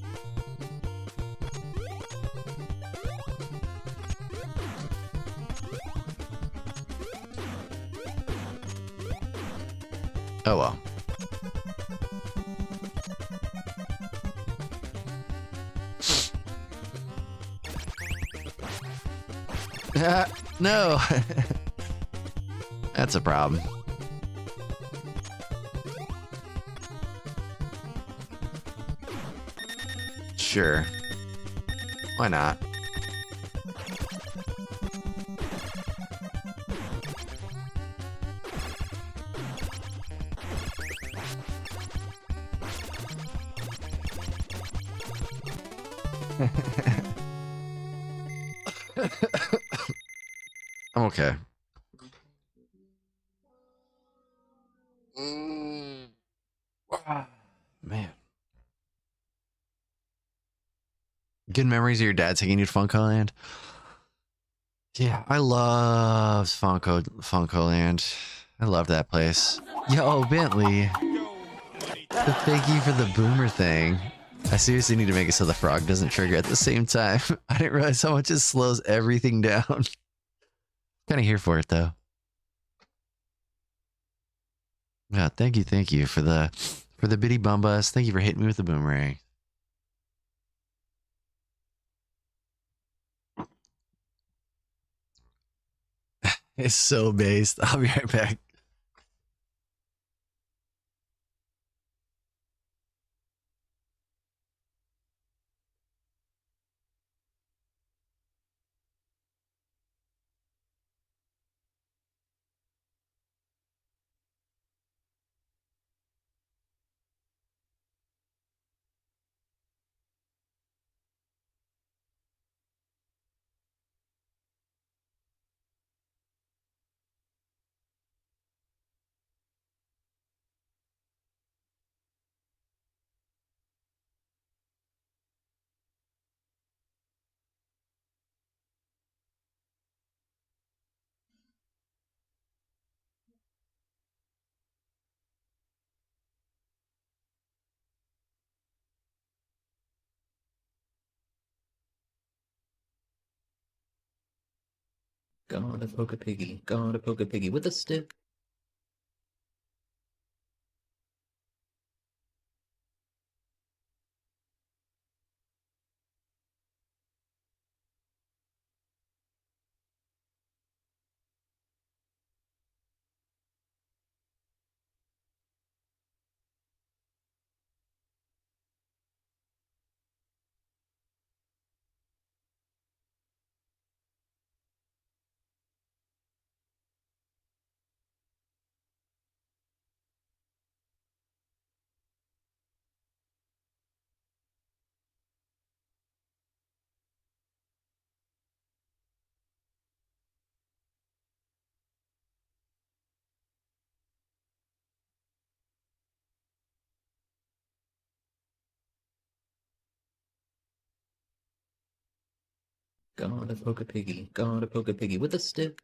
Oh well. No. That's a problem. Sure. Why not? I'm okay. Man. Good memories of your dad taking you to Funko Land? Yeah, I love Funko Land. I love that place. Yo, Bentley. So thank you for the boomer thing. I seriously need to make it so the frog doesn't trigger at the same time. I didn't realize how much it slows everything down. Kind of here for it though. Yeah, thank you for the bitty bumbas. Thank you for hitting me with the boomerang. It's so based. I'll be right back. Gonna poke a piggy with a stick. Gonna poke a piggy with a stick.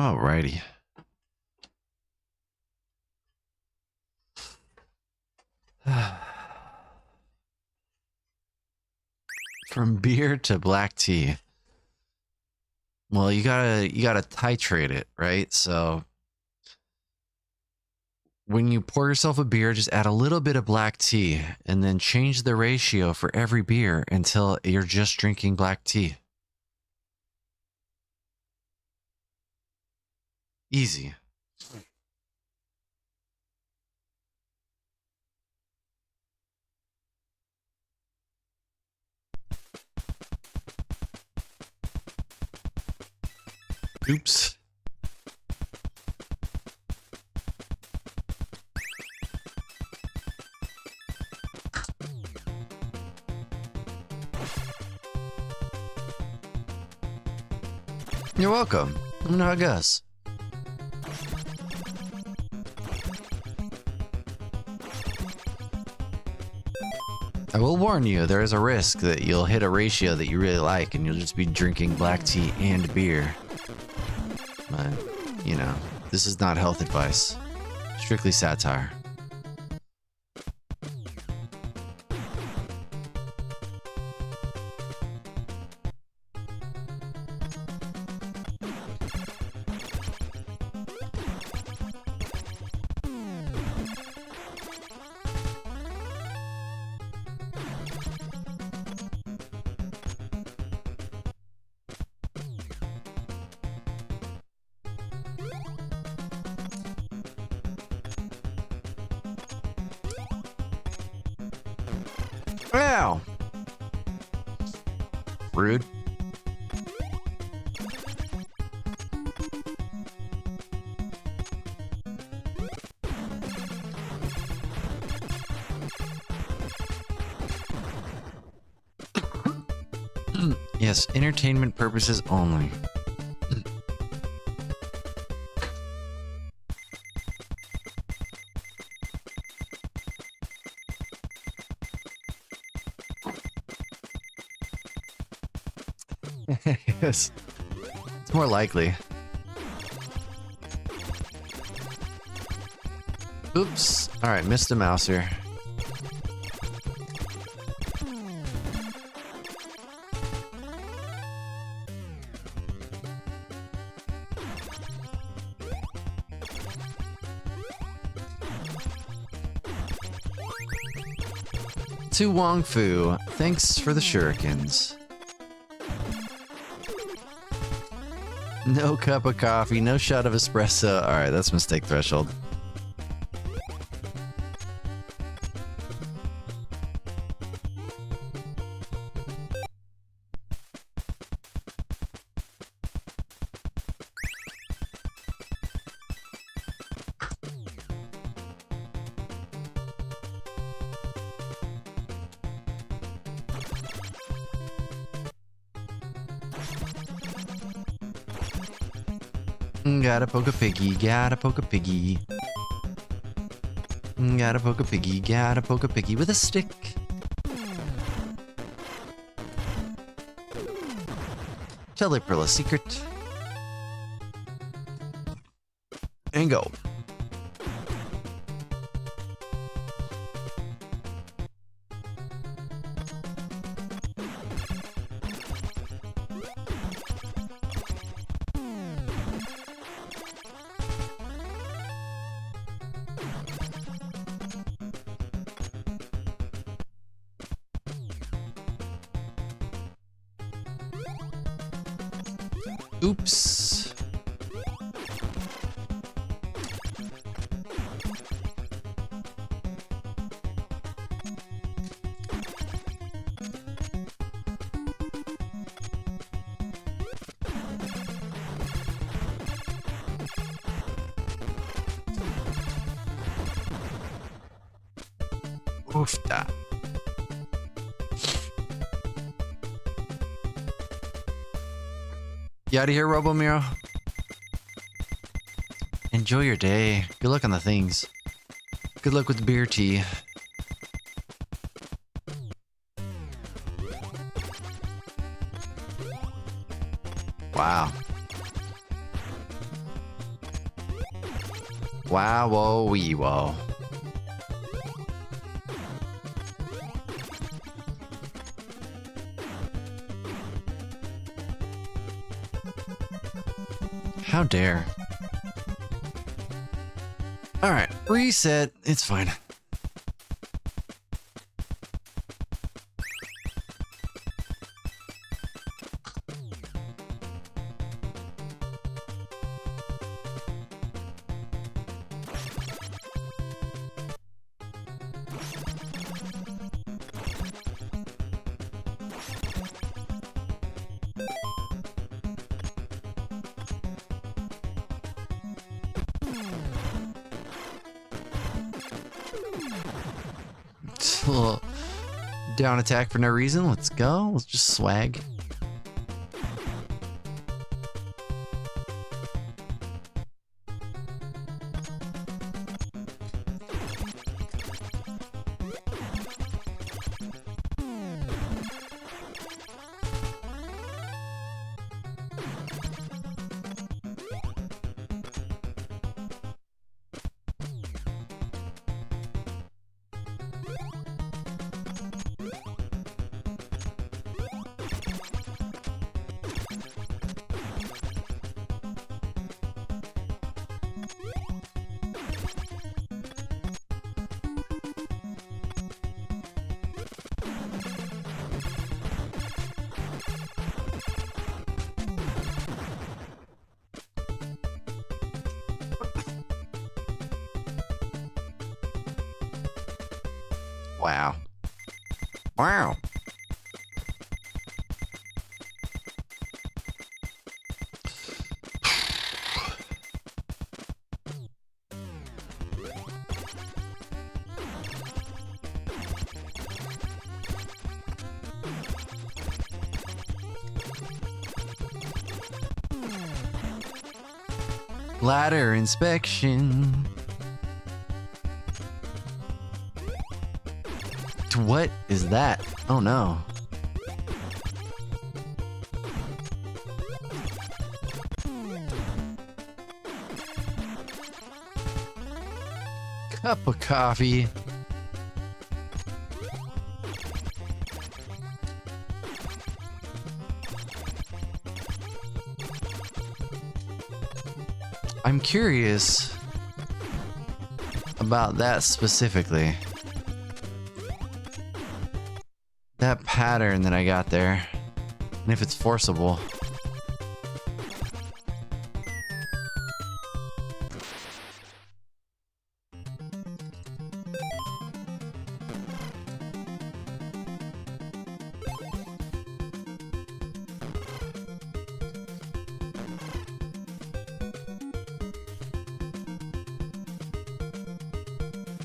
Alrighty. From beer to black tea. Well, you gotta titrate it, right? So when you pour yourself a beer, just add a little bit of black tea and then change the ratio for every beer until you're just drinking black tea. Easy. Oops. You're welcome. Let me know how it goes. I will warn you, there is a risk that you'll hit a ratio that you really like and you'll just be drinking black tea and beer. But, you know, this is not health advice. Strictly satire. Ow! Rude. Yes, entertainment purposes only. Yes. It's more likely. Oops. Alright, missed a mouser. To Wong Fu, thanks for the shurikens. No cup of coffee, no shot of espresso. Alright, that's mistake threshold. Gotta poke a piggy, gotta poke a piggy. Gotta poke a piggy, gotta poke a piggy with a stick. Tell a pearl a secret. And go. Oops. Oofta. You out of here, Robomiro? Enjoy your day. Good luck on the things. Good luck with the beer tea. Wow. Wow, whoa, wee, whoa. How dare. Alright, reset. It's fine. Little down attack for no reason. Let's go. Let's just swag. Wow. Wow. Ladder inspection. What is that? Oh no. Cup of coffee. I'm curious about that specifically. That pattern that I got there. And if it's forcible.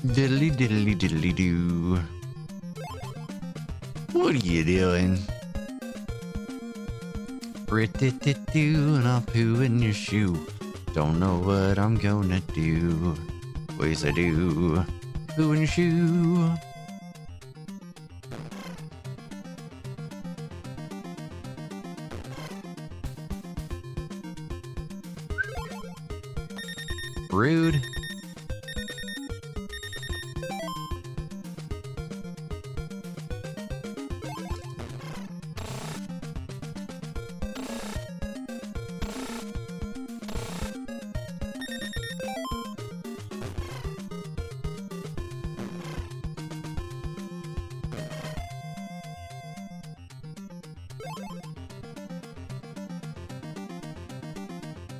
Diddly diddly diddly doo. What are you doing? Rit-dit-dit-doo, and I'll poo in your shoe. Don't know what I'm gonna do. Ways I do. Poo in your shoe. Rude.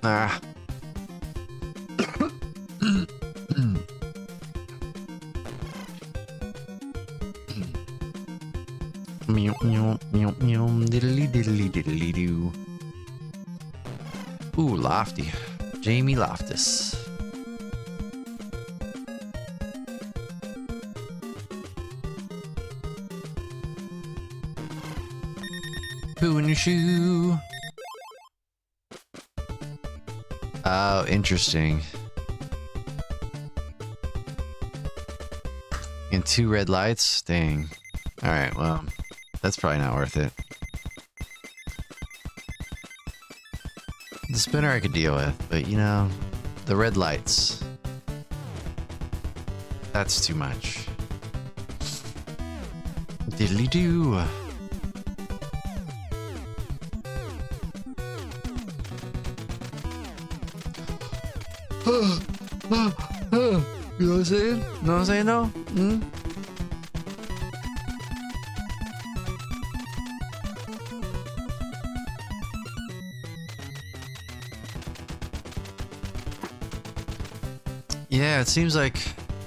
Ah. Meow, meow, meow, meow, diddly diddly diddly doo. Ooh, Lofty. Jamie Loftus. Poo in your shoe. Oh, interesting. And 2 red lights? Dang. Alright, well, that's probably not worth it. The spinner I could deal with, but you know, the red lights. That's too much. Diddly do. You know what I'm saying? Know what I'm saying? No? Hmm? Yeah, it seems like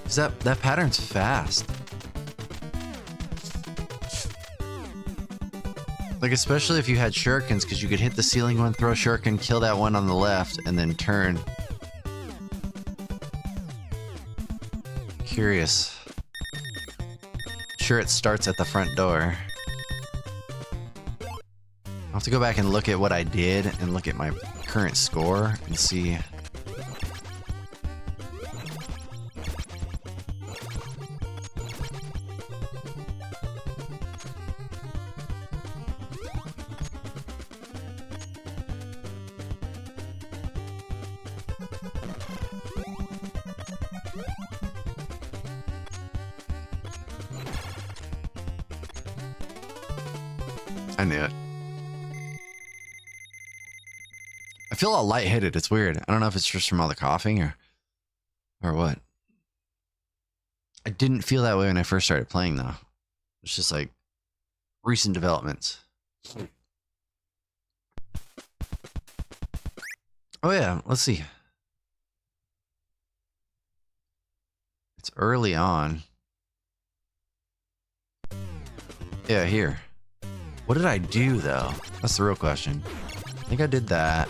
'cause that pattern's fast. Like especially if you had shurikens, because you could hit the ceiling one, throw a shuriken, kill that one on the left, and then turn. Curious. Sure, it starts at the front door. I'll have to go back and look at what I did and look at my current score and see. I knew it. I feel all lightheaded. It's weird. I don't know if it's just from all the coughing or what. I didn't feel that way when I first started playing though. It's just like recent developments. Oh yeah, let's see. It's early on. Yeah, here. What did I do, though? That's the real question. I think I did that.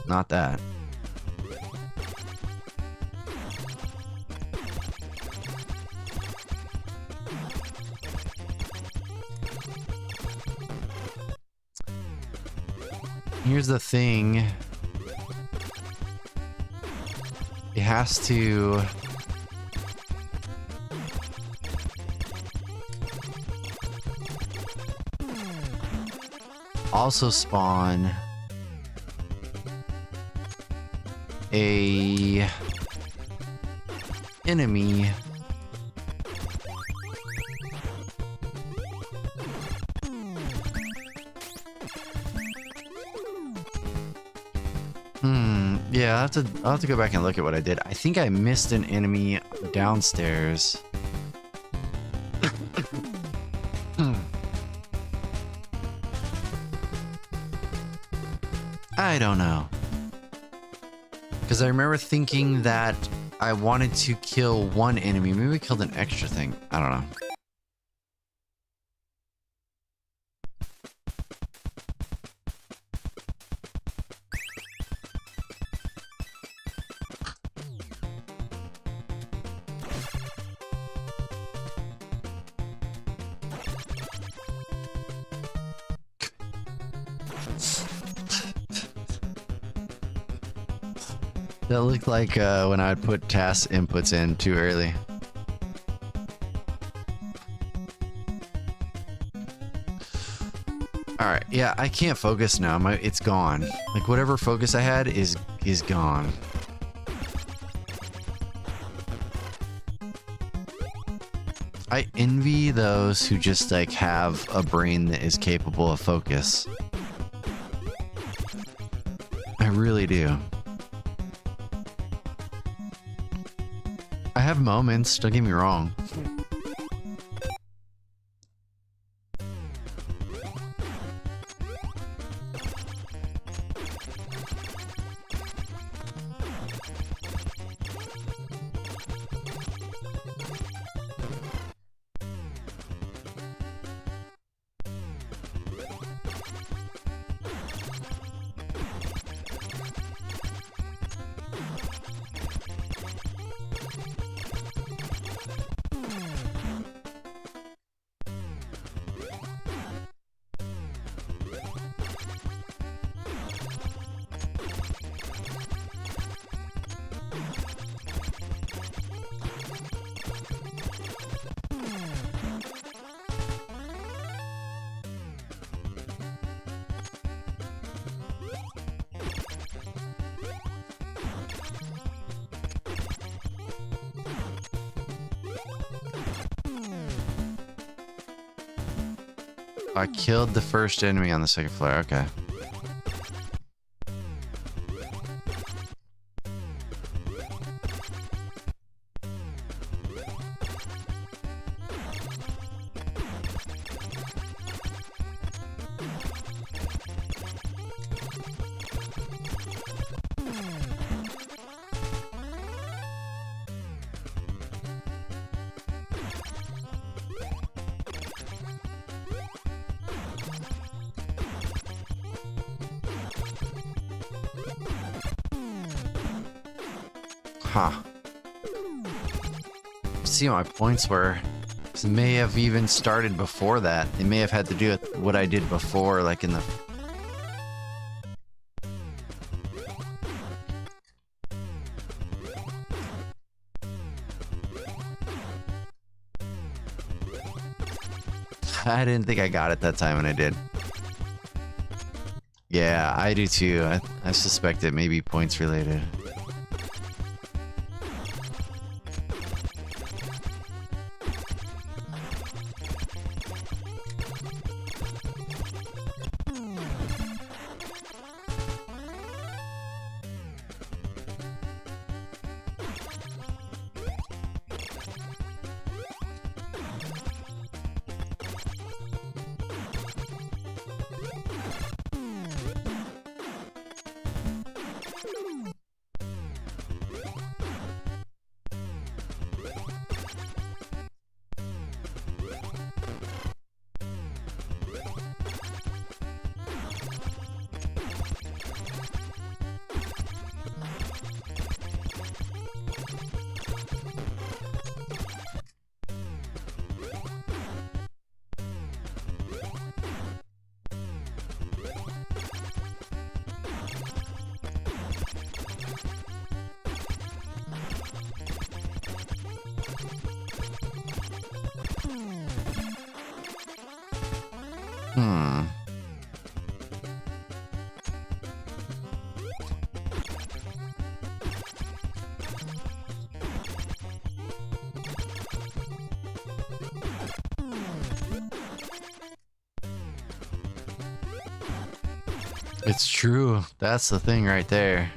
Not that. Here's the thing. It has to... also spawn a enemy yeah, I'll have to go back and look at what I did. I think I missed an enemy downstairs. I don't know. Because I remember thinking that I wanted to kill one enemy. Maybe we killed an extra thing. I don't know. That looked like when I'd put task inputs in too early. Alright, yeah, I can't focus now. It's gone. Like, whatever focus I had is gone. I envy those who just, like, have a brain that is capable of focus. I really do. I have moments, don't get me wrong. I killed the first enemy on the second floor. Okay. Huh. See what my points were. This may have even started before that. It may have had to do with what I did before, like in the... I didn't think I got it that time, and I did. Yeah, I do too. I suspect it may be points related. It's true. That's the thing right there.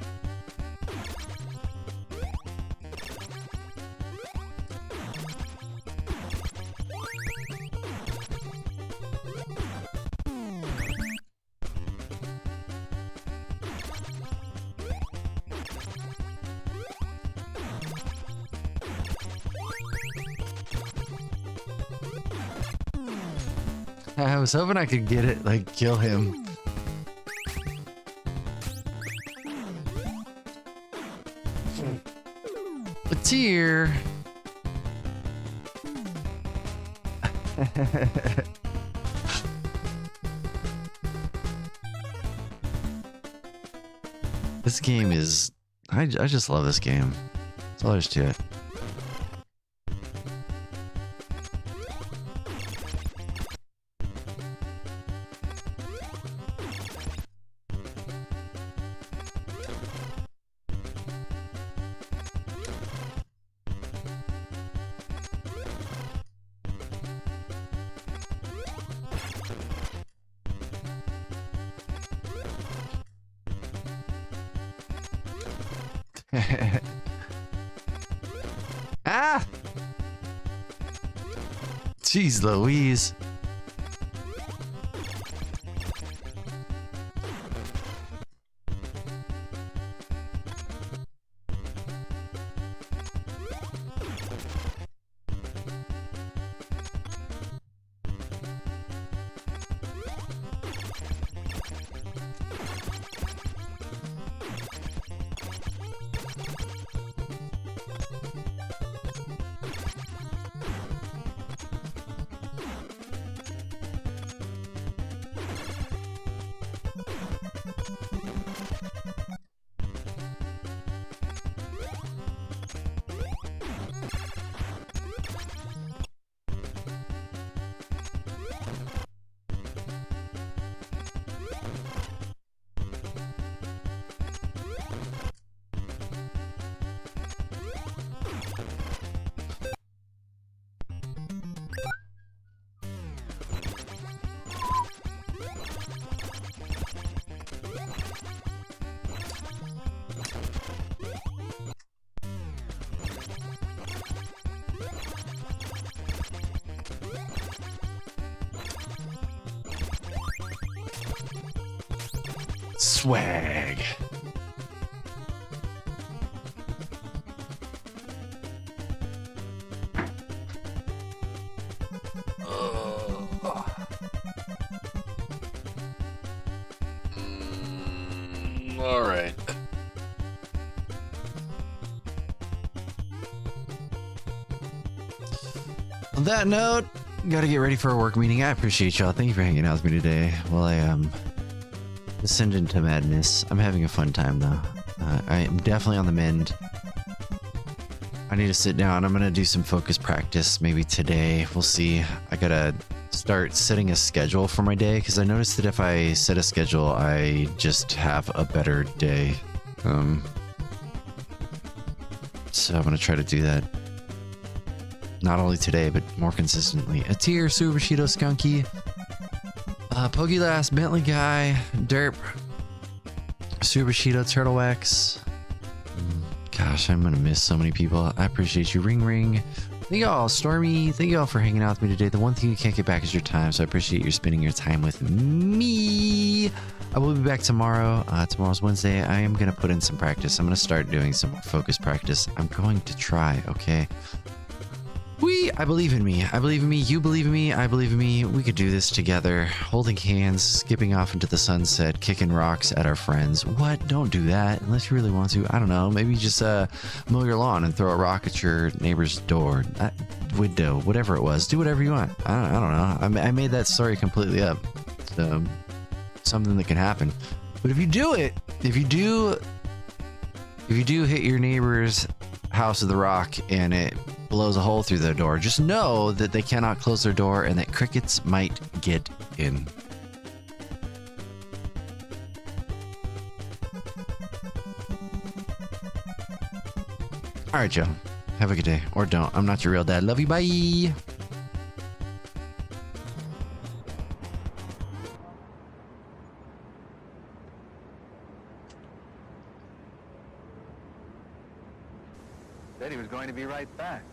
I was hoping I could get it, like, kill him. A tear. This game is... I just love this game. That's all there's to it. Ah! Jeez Louise. Swag. All right. On that note, gotta get ready for a work meeting. I appreciate y'all. Thank you for hanging out with me today while I descend into madness. I'm having a fun time though. I am definitely on the mend. I need to sit down. I'm gonna do some focus practice maybe today. We'll see. I gotta start setting a schedule for my day because I noticed that if I set a schedule, I just have a better day. So I'm gonna try to do that. Not only today, but more consistently. A tier, Subashito Skunky, Pogylass, Bentley Guy, Derp, Subashito, Turtle Wax. Gosh, I'm gonna miss so many people. I appreciate you. Ring Ring. Thank y'all, Stormy. Thank y'all for hanging out with me today. The one thing you can't get back is your time, so I appreciate you spending your time with me. I will be back tomorrow. Tomorrow's Wednesday. I am gonna put in some practice. I'm gonna start doing some focus practice. I'm going to try, okay? I believe in me. I believe in me. You believe in me. I believe in me. We could do this together. Holding hands, skipping off into the sunset, kicking rocks at our friends. What? Don't do that unless you really want to. I don't know. Maybe just mow your lawn and throw a rock at your neighbor's door, window, whatever it was. Do whatever you want. I don't know. I made that story completely up. So, something that can happen. But if you do it, if you do hit your neighbor's house with a rock and it blows a hole through their door, just know that they cannot close their door and that crickets might get in. All right, Joe. Have a good day. Or don't. I'm not your real dad. Love you. Bye. Said he was going to be right back.